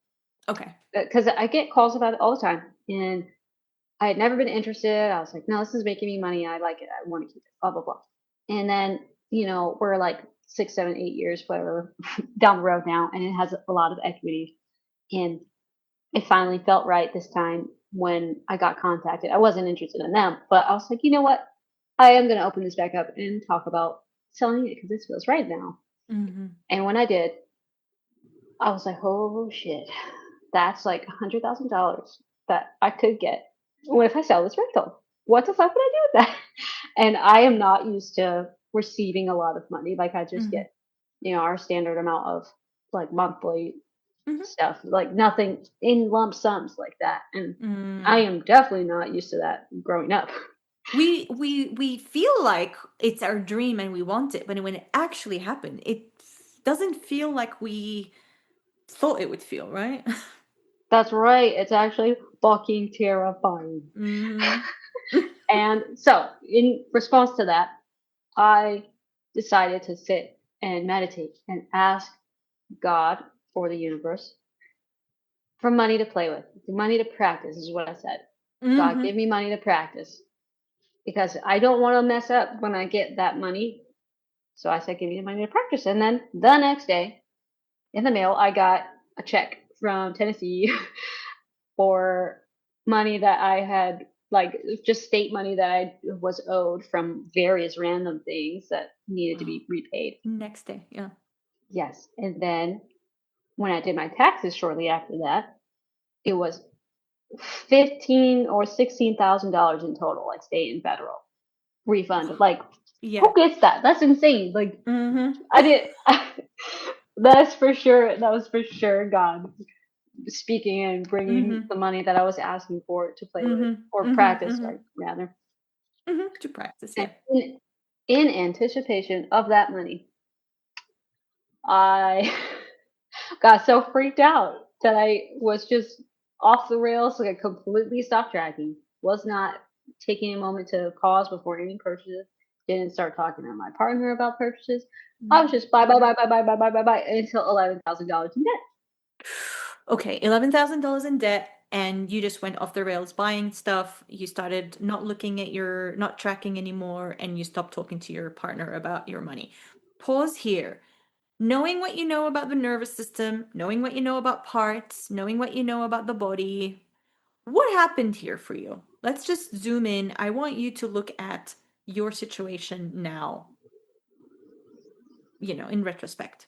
Okay. because I get calls about it all the time, and I had never been interested. I was like, no, this is making me money. I like it. I want to keep it. Blah blah blah. And then we're like 6, 7, 8 years, whatever, down the road now, and it has a lot of equity. And it finally felt right this time when I got contacted. I wasn't interested in them, but I was like, you know what? I am going to open this back up and talk about selling it because this feels right now. Hmm. And when I did, I was like, oh shit, that's like $100,000 that I could get. What if I sell this rental? What the fuck would I do with that? And I am not used to receiving a lot of money. Like I just Hmm. get, our standard amount of like monthly Hmm. stuff, like nothing in lump sums like that. And I Mm. am definitely not used to that growing up. We feel like it's our dream and we want it, but when it actually happened, it doesn't feel like we thought it would feel, right? That's right. It's actually fucking terrifying. Hmm. And so, in response to that, I decided to sit and meditate and ask God or the universe for money to play with, money to practice, is what I said. God, Hmm. give me money to practice because I don't want to mess up when I get that money. So I said, give me the money to practice. And then the next day in the mail, I got a check from Tennessee for money that I had, like just state money that I was owed from various random things that needed to Oh, be repaid. next day, yeah. Yes. And then when I did my taxes shortly after that, it was 15 or $16,000 in total, like state and federal refund. Like, Yeah. who gets that? That's insane. Like, Hmm. I did. That's for sure. That was for sure God speaking and bringing Hmm. the money that I was asking for to play with Hmm. or Hmm. practice, Hmm. like rather. Hmm. To practice, And yeah. in anticipation of that money, I got so freaked out that I was just off the rails, like I completely stopped tracking. Was not taking a moment to pause before any purchases. Didn't start talking to my partner about purchases. I was just buy, buy, buy, buy, buy, buy, buy, buy, buy until $11,000 in debt. Okay, $11,000 in debt, and you just went off the rails buying stuff. You started not looking at not tracking anymore, and you stopped talking to your partner about your money. Pause here. Knowing what you know about the nervous system, knowing what you know about parts, knowing what you know about the body, what happened here for you? Let's just zoom in. I want you to look at your situation now, in retrospect.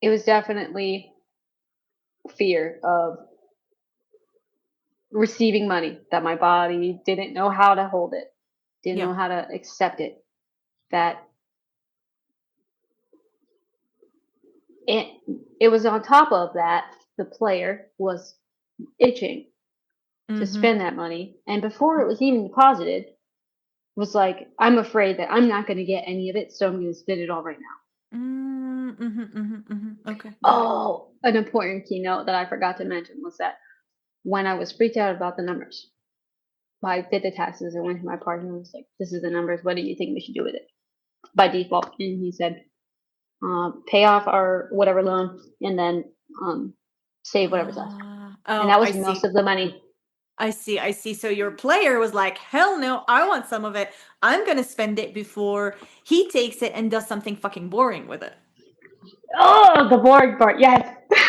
It was definitely fear of receiving money that my body didn't know how to hold it, didn't Yeah. know how to accept it. That it, it was on top of that, the player was itching to Mm-hmm. spend that money. And before it was even deposited, was like, I'm afraid that I'm not going to get any of it, so I'm going to spend it all right now. Mm-hmm. Mm-hmm. Mm-hmm. Okay, got it. Oh, an important keynote that I forgot to mention was that when I was freaked out about the numbers, I did the taxes and went to my partner and was like, this is the numbers. What do you think we should do with it? By default. And he said, pay off our whatever loan and then save whatever's left. And Oh, that I was most see. of the money. I see. I see. So your player was like, hell no, I want some of it. I'm going to spend it before he takes it and does something fucking boring with it. Oh, the boring part. Yes. Yeah.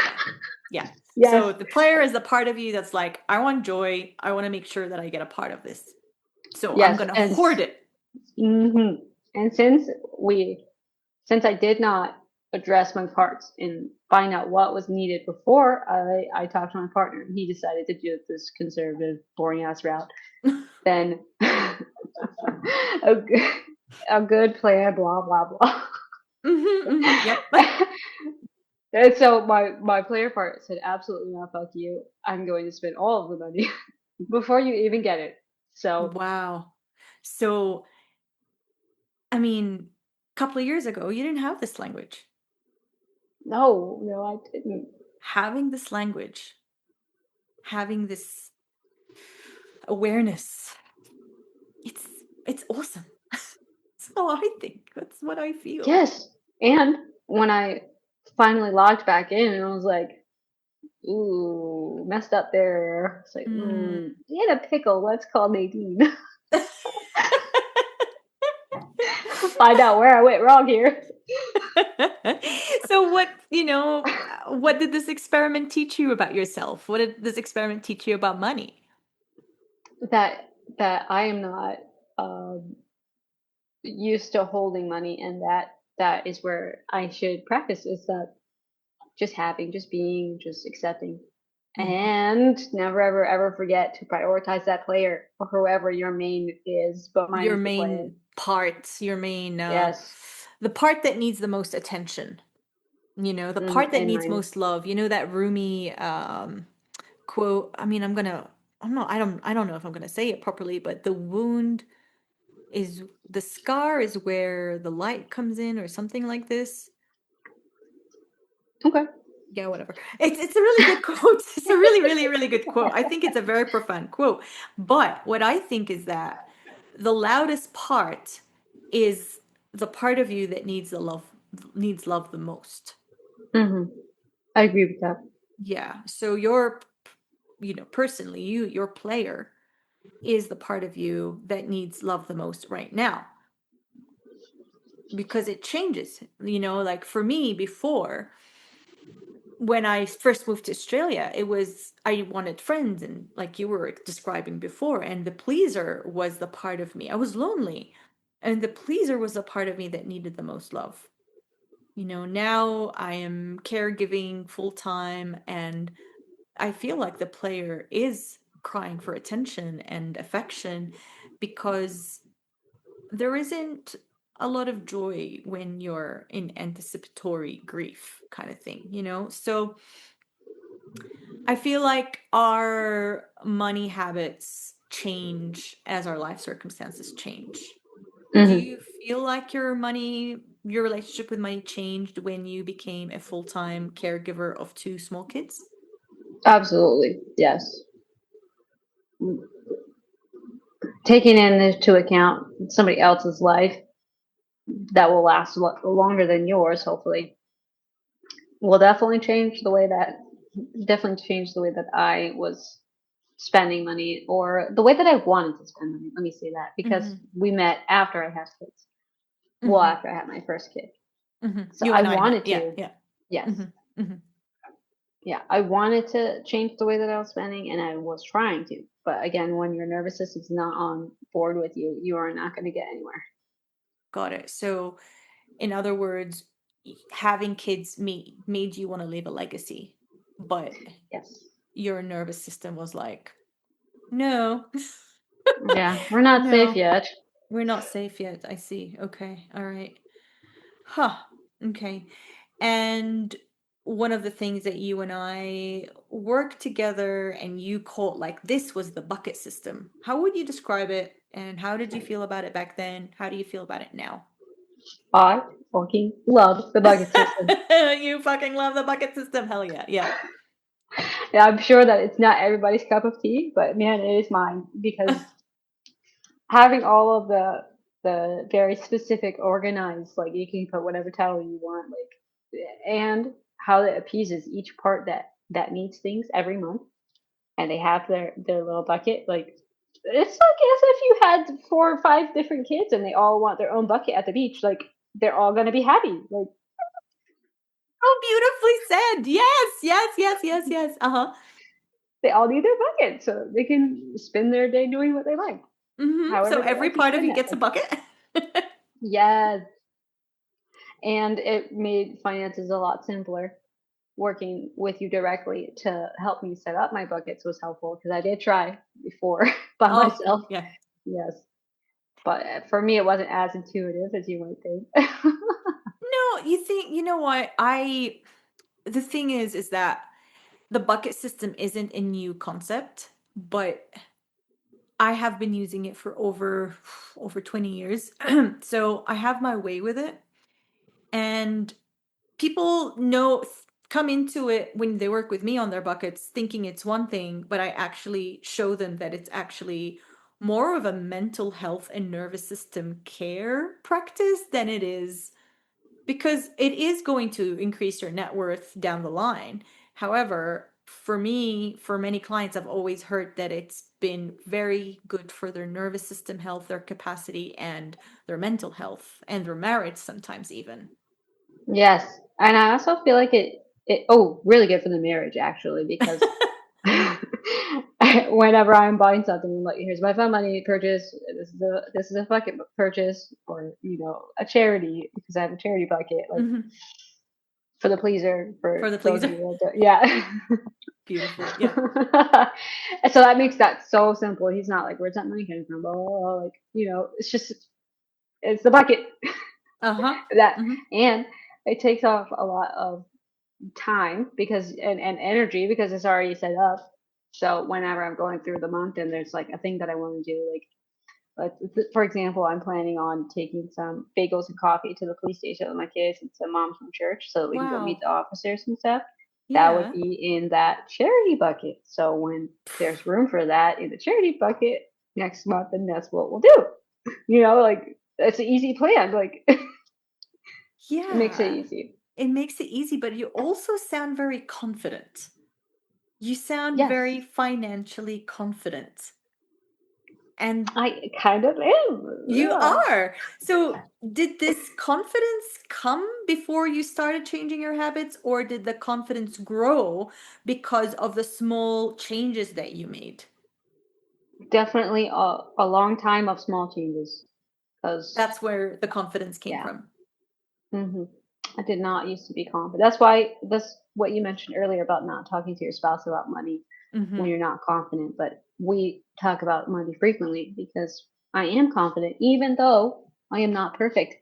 Yeah. Yes. So the player is the part of you that's like, I want joy. I want to make sure that I get a part of this. So I'm Yes. going to hoard it. Mm-hmm. And since I did not address my parts and find out what was needed before I talked to my partner and he decided to do this conservative, boring ass route, then a, a good plan, blah, blah, blah. Mm-hmm, mm-hmm, yep. And so my player part said, absolutely not, fuck you. I'm going to spend all of the money before you even get it. So, Wow. So, I mean, a couple of years ago, you didn't have this language. no, I didn't. Having this language, having this awareness, it's it's awesome. That's how I think. That's what I feel. Yes. And when I finally logged back in, I was like, ooh, messed up there. It's like, Mm. in a pickle, let's call Nadine. Find out where I went wrong here. So what did this experiment teach you about yourself? What did this experiment teach you about money? that I am not um, used to holding money, and that is where I should practice is that just having, just being, just accepting, Mhm. and never ever ever forget to prioritize that player or whoever your main is. But mine Your is the player. main part, Yes, the part that needs the most attention, the part that and needs mine. most love. You know that Rumi quote. I mean, I don't know if I'm gonna say it properly, but the wound is the scar is where the light comes in or something like this. Okay. Yeah, whatever. It's a really good quote. It's a really, really, really good quote. I think it's a very profound quote. But what I think is that the loudest part is the part of you that needs love the most. Hmm. I agree with that. Yeah. So personally, your player is the part of you that needs love the most right now, because it changes. Like for me before, when I first moved to Australia, I wanted friends, and like you were describing before, and the pleaser was the part of me. I was lonely, and the pleaser was the part of me that needed the most love. Now I am caregiving full time, and I feel like the player is crying for attention and affection, because there isn't a lot of joy when you're in anticipatory grief kind of thing. So I feel like our money habits change as our life circumstances change. Do Hmm. you feel like your relationship with money changed when you became a full-time caregiver of two small kids? Absolutely. Yes. Taking into account somebody else's life that will last longer than yours, hopefully, will definitely change the way that I was spending money, or the way that I wanted to spend money. Let me say that, because Mm-hmm. we met after I had kids. Well, Mm-hmm. after I had my first kid. Mm-hmm. So You I and I met. wanted Yeah, to, yeah. yes. Mm-hmm. Mm-hmm. Yeah, I wanted to change the way that I was spending, and I was trying to. But again, when your nervous system's not on board with you, you are not going to get anywhere. Got it. So, in other words, having kids made you want to leave a legacy, but Yes. your nervous system was like, no. Yeah, we're not safe No, yet. we're not safe yet. I see. Okay. All right. Huh. Okay. And one of the things that you and I worked together and you called, like, this was the bucket system. How would you describe it? And how did you feel about it back then? How do you feel about it now? I fucking love the bucket system. You fucking love the bucket system. Hell yeah. Yeah. Yeah, I'm sure that it's not everybody's cup of tea, but man, it is mine, because having all of the very specific, organized, like you can put whatever title you want, like, and how it appeases each part that needs things every month, and they have their little bucket. Like, it's like as if you had 4 or 5 different kids and they all want their own bucket at the beach. Like, they're all gonna be happy. Like, Oh, beautifully said. Yes, yes, yes, yes, yes. Uh-huh. they all need their bucket so they can spend their day doing what they like, So however they every like to part of spend you that gets a bucket. bucket. Yes, and it made finances a lot simpler. Working with you directly to help me set up my buckets was helpful, because I did try before by Oh, myself. yeah. Yes, but for me, it wasn't as intuitive as you might think. No, you know what? The thing is that the bucket system isn't a new concept, but I have been using it for over 20 years. So I have my way with it. And people come into it when they work with me on their buckets thinking it's one thing, but I actually show them that it's actually more of a mental health and nervous system care practice than it is, because it is going to increase your net worth down the line. However, for me, for many clients, I've always heard that it's been very good for their nervous system health, their capacity, and their mental health, and their marriage sometimes even. Yes, and I also feel like it really good for the marriage, actually, because whenever I'm buying something, I'm like, here's my fun money purchase. This is a bucket purchase, or a charity, because I have a charity bucket, like, Mhm. for the pleaser, For for the those of pleaser. you that don't, yeah. Beautiful. Yeah. And so that makes that so simple. He's not like, where's that money coming from? Blah, blah, blah. Like, it's the bucket Uh-huh. that, Hmm. and it takes off a lot of time, because and energy, because it's already set up. So whenever I'm going through the month and there's like a thing that I want to do, like, Like, for example, I'm planning on taking some bagels and coffee to the police station with my kids and some moms from church so that we can go meet Wow. the officers and stuff. That would Yeah. be in that charity bucket. So when there's room for that in the charity bucket next month, then that's what we'll do. Like it's an easy plan. Like it makes it Yeah. easy. It makes it easy, but you also sound very confident. You sound Yes, very financially confident. And I kind of am. you Yeah. are. So, did this confidence come before you started changing your habits, or did the confidence grow because of the small changes that you made? Definitely a long time of small changes. Because, That's where the confidence came yeah. from. hmm I did not used to be confident. That's why that's what you mentioned earlier about not talking to your spouse about money when Hmm. you're not confident. But we talk about money frequently because I am confident, even though I am not perfect.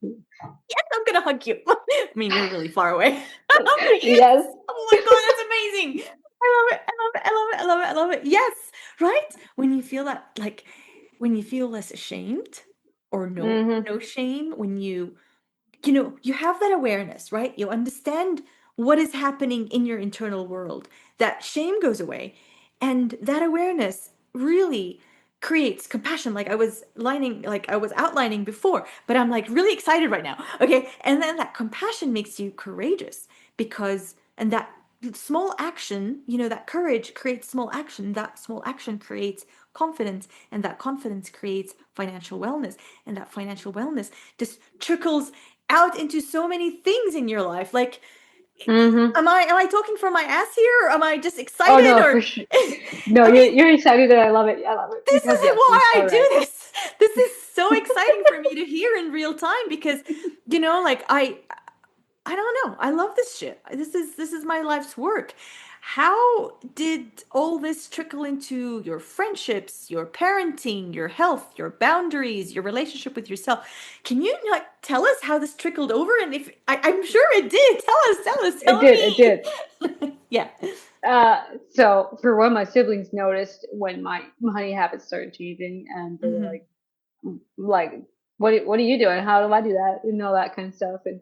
Yes, I'm gonna hug you. I mean, you're really far away. But yes. Yes. Oh my God, that's amazing. I love it. I love it. I love it. I love it. I love it. Yes. Right? When you feel that, like, when you feel less ashamed or hmm no shame, when you have that awareness, right? You understand what is happening in your internal world. That shame goes away. And that awareness really creates compassion. Like I was outlining before, but I'm like really excited right now. Okay. And then that compassion makes you courageous and that small action, that courage creates small action. That small action creates confidence, and that confidence creates financial wellness. And that financial wellness just trickles out into so many things in your life. Like, hmm am I talking from my ass here, or am I just Oh excited? no, Or for sure. No, I mean, you're excited and I love it. I love it this because is yes, you're why I so do right. this. This is so exciting for me to hear in real time because, like I don't know. I love this shit. This is my life's work. How did all this trickle into your friendships, your parenting, your health, your boundaries, your relationship with yourself? Can you like tell us how this trickled over? And if I'm sure it did. It Tell did. It did. me. Yeah. So for one, my siblings noticed when my money habits started changing, and they were Hmm. like, what are you doing? How do I do that? And all that kind of stuff. And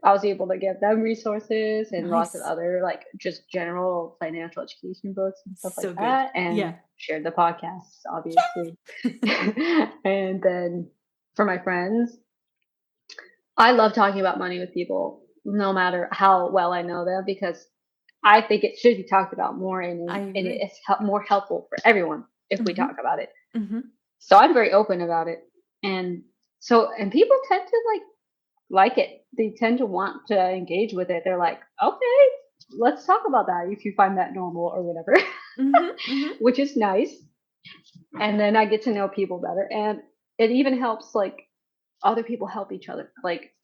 I was able to give them resources and lots of Nice. other like just general financial education books and stuff like So good. that, and Yeah. shared the podcasts, obviously. And then for my friends, I love talking about money with people, no matter how well I know them, because I think it should be talked about more, I and agree. it's more helpful for everyone if we Hmm. talk about it. Hmm. So I'm very open about it, and and people tend to like it. They tend to want to engage with it. They're like, okay, let's talk about that if you find that normal or whatever, Hmm. Hmm. which is nice. And then I get to know people better, and it even helps like other people help each other. Like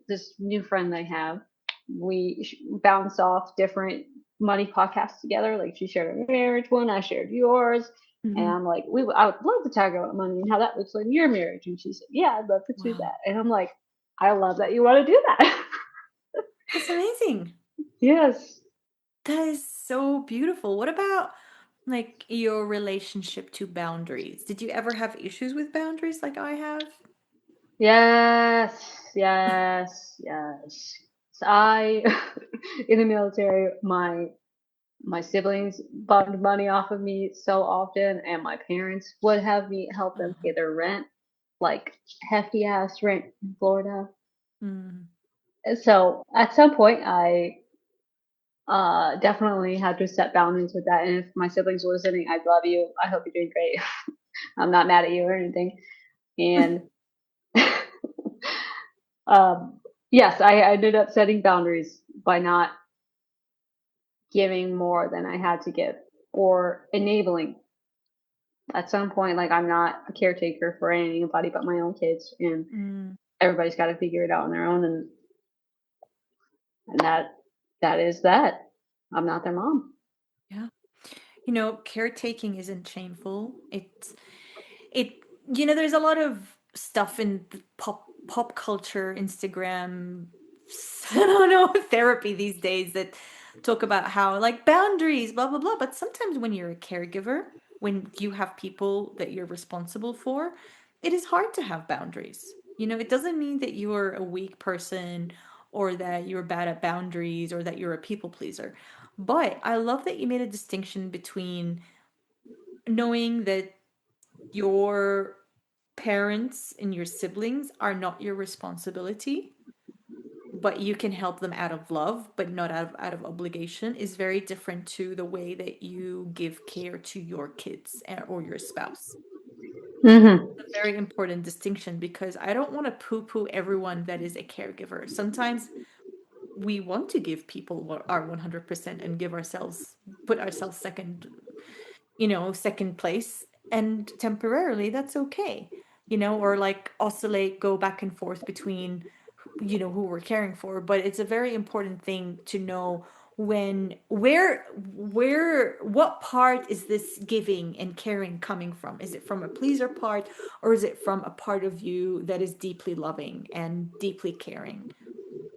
this new friend I have, we bounced off different money podcasts together. Like she shared her marriage one, I shared yours, and Hmm. I'm like, I would love to talk about money and how that looks like in your marriage. And she said, yeah, I'd love to do Wow. that. And I'm like, I love that you want to do that. That's amazing. Yes. That is so beautiful. What about like your relationship to boundaries? Did you ever have issues with boundaries like I have? Yes, yes, yes. So in the military, my siblings bummed money off of me so often, and my parents would have me help them pay Uh-huh. their rent, like hefty ass rent in Florida. Mm. And so at some point, I definitely had to set boundaries with that. And if my siblings were listening, I love you. I hope you're doing great. I'm not mad at you or anything. And yes, I ended up setting boundaries by not giving more than I had to give or enabling. At some point, like I'm not a caretaker for anybody but my own kids, and Mm. everybody's got to figure it out on their own, and that is that. I'm not their mom. Yeah. Caretaking isn't shameful. It there's a lot of stuff in the pop culture, Instagram, I don't know, therapy these days that talk about how like boundaries, blah blah blah. But sometimes when you're a caregiver, when you have people that you're responsible for, it is hard to have boundaries. It doesn't mean that you're a weak person or that you're bad at boundaries or that you're a people pleaser. But I love that you made a distinction between knowing that your parents and your siblings are not your responsibility, but you can help them out of love, but not out of obligation, is very different to the way that you give care to your kids or your spouse. Hmm. A very important distinction, because I don't want to poo-poo everyone that is a caregiver. Sometimes we want to give people our 100% and put ourselves second place, and temporarily that's okay. Or like oscillate, go back and forth between who we're caring for. But it's a very important thing to know when what part is this giving and caring coming from? Is it from a pleaser part, or is it from a part of you that is deeply loving and deeply caring?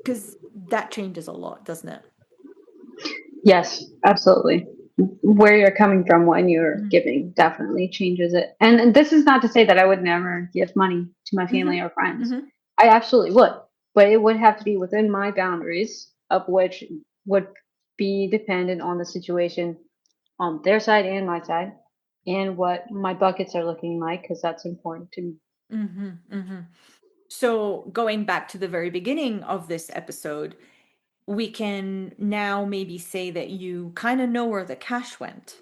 Because that changes a lot, doesn't it? Yes, absolutely. Where you're coming from when you're Mm-hmm. giving definitely changes it. And this is not to say that I would never give money to my family or friends. Mm-hmm. I absolutely would, but it would have to be within my boundaries, of which would be dependent on the situation on their side and my side, and what my buckets are looking like, because that's important to me. Mm-hmm. Mm-hmm. So, going back to the very beginning of this episode, we can now maybe say that you kind of know where the cash went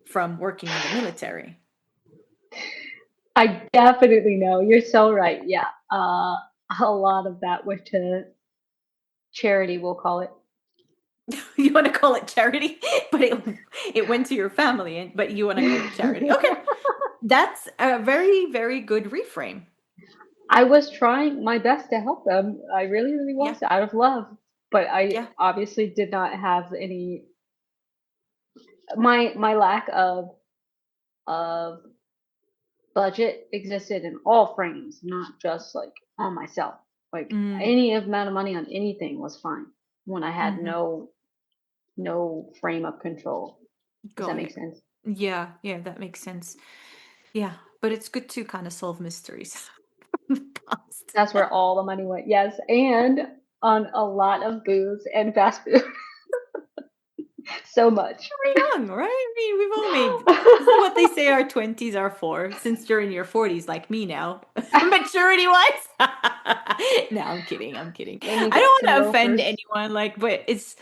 from working in the military. I definitely know. You're so right. Yeah. A lot of that went to charity, we'll call it. You want to call it charity, but it went to your family, but you want to call it charity. Okay, that's a very, very good reframe. I was trying my best to help them. I really, really Yeah, was out of love, but I yeah. obviously did not have any. My lack of budget existed in all frames, not just like on myself. Like Mm, any amount of money on anything was fine when I had mm-hmm. no frame of control. Does that Got make it. sense? Yeah, yeah, that makes sense. Yeah, but it's good to kind of solve mysteries from the past. That's where all the money went. Yes, and on a lot of booze and fast food. So much. We're young, right? I mean, we've all made. Isn't what they say our 20s are for? Since you're in your 40s, like me now, maturity wise. No, I'm kidding. I'm kidding. Let me I get don't some want to offend loafers. anyone, like, but it's,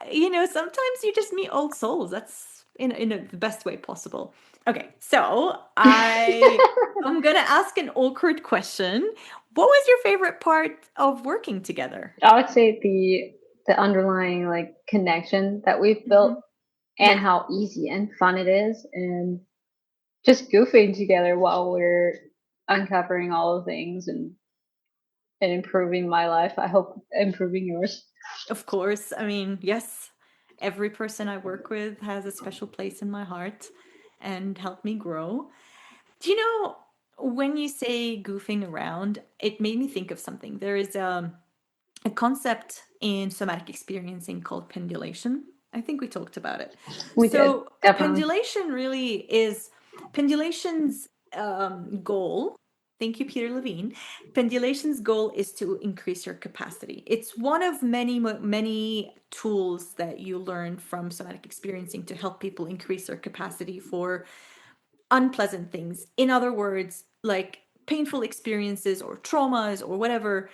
sometimes you just meet old souls. That's the best way possible. Okay, so I'm gonna ask an awkward question. What was your favorite part of working together? I would say the underlying like connection that we've built, Hmm. and Yeah. how easy and fun it is, and just goofing together while we're uncovering all the things and improving my life. I hope improving yours. Of course. I mean, yes, every person I work with has a special place in my heart and helped me grow. Do you know, when you say goofing around, it made me think of something. There is a concept in somatic experiencing called pendulation. I think we talked about it. We did, So, definitely. pendulation really is pendulation's goal. Thank you, Peter Levine. Pendulation's goal is to increase your capacity. It's one of many, many tools that you learn from somatic experiencing to help people increase their capacity for unpleasant things. In other words, like painful experiences or traumas or whatever,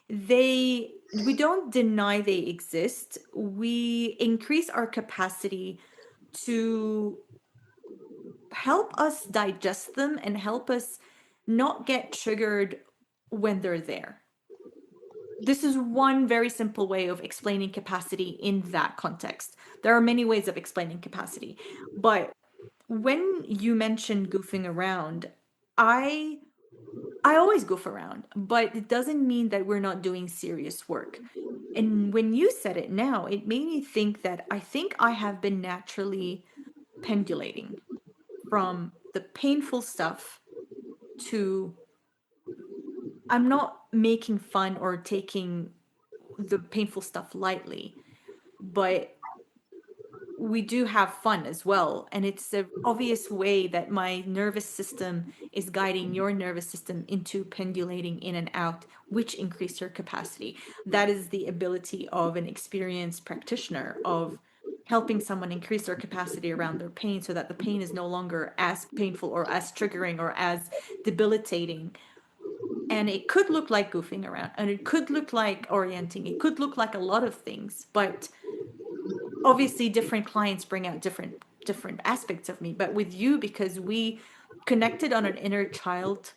we don't deny they exist. We increase our capacity to help us digest them and help us not get triggered when they're there. This is one very simple way of explaining capacity in that context. There are many ways of explaining capacity, but when you mentioned goofing around, I I always goof around, but it doesn't mean that we're not doing serious work. And when you said it now, it made me think that I think I have been naturally pendulating from the painful stuff to I'm not making fun or taking the painful stuff lightly, but we do have fun as well. And it's an obvious way that my nervous system is guiding your nervous system into pendulating in and out, which increase your capacity. That is the ability of an experienced practitioner of helping someone increase their capacity around their pain so that the pain is no longer as painful or as triggering or as debilitating. And it could look like goofing around, and it could look like orienting. It could look like a lot of things, but obviously different clients bring out different aspects of me. But with you, because we connected on an inner child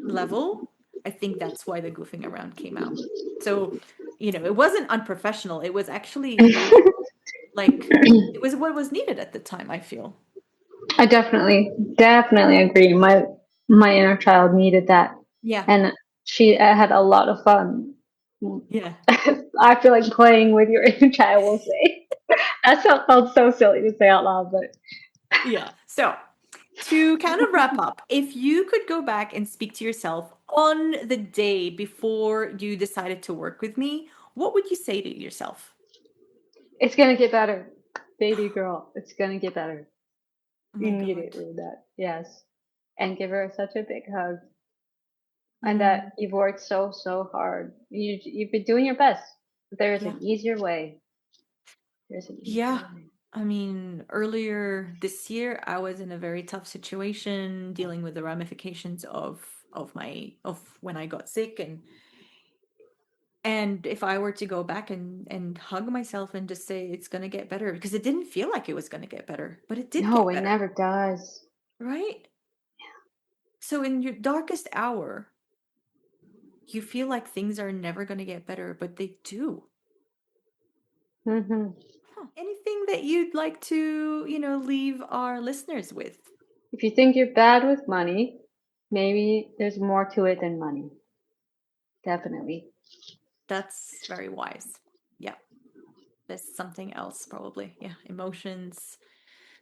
level, I think that's why the goofing around came out. So, it wasn't unprofessional. It was actually very, like, it was what was needed at the time, I feel. I definitely agree. My inner child needed that. Yeah. And she had a lot of fun. Yeah. I feel like playing with your inner child, we'll say. That felt so silly to say out loud, but yeah. So to kind of wrap up, if you could go back and speak to yourself on the day before you decided to work with me, what would you say to yourself? It's gonna get better, baby girl. It's gonna get better. Oh my God. Immediately that, yes. And give her such a big hug. And that you've worked so hard. You've been doing your best. There's an easier way. There's an easier way. I mean, earlier this year, I was in a very tough situation dealing with the ramifications of when I got sick, and if I were to go back and hug myself and just say it's gonna get better, because it didn't feel like it was gonna get better, but it did get No, better. it never does. Right? So in your darkest hour, you feel like things are never gonna get better, but they do. Mm-hmm. Anything that you'd like to, leave our listeners with? If you think you're bad with money, maybe there's more to it than money. Definitely. That's very wise. Yeah. There's something else probably. Yeah. Emotions,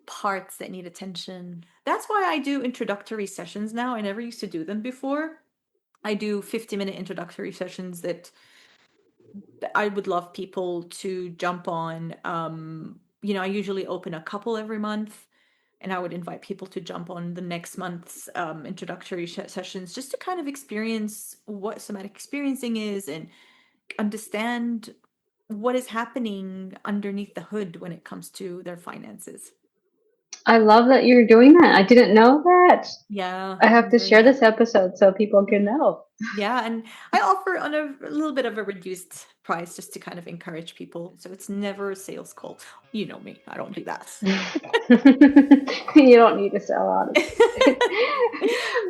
parts that need attention. That's why I do introductory sessions now. I never used to do them before. I do 50-minute introductory sessions that I would love people to jump on. I usually open a couple every month, and I would invite people to jump on the next month's introductory sessions just to kind of experience what somatic experiencing is and understand what is happening underneath the hood when it comes to their finances. I love that you're doing that. I didn't know that. Yeah. I have to share this episode so people can know. Yeah, and I offer on a little bit of a reduced price just to kind of encourage people. So it's never a sales call. You know me, I don't do that. You don't need to sell out.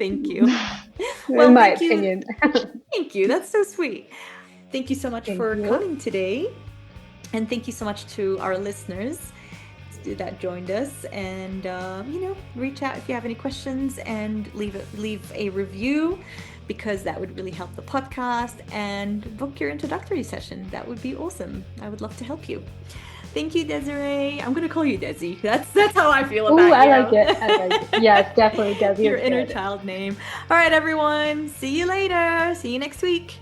Thank you. Well, in my opinion. Thank you. That's so sweet. Thank you so much for coming today. And thank you so much to our listeners that joined us. And, reach out if you have any questions and leave a review, because that would really help the podcast, and book your introductory session. That would be awesome. I would love to help you. Thank you, Desiree. I'm going to call you Desi. That's how I feel about you. I like it. Yes, definitely Desi. Your inner child name. All right, everyone. See you later. See you next week.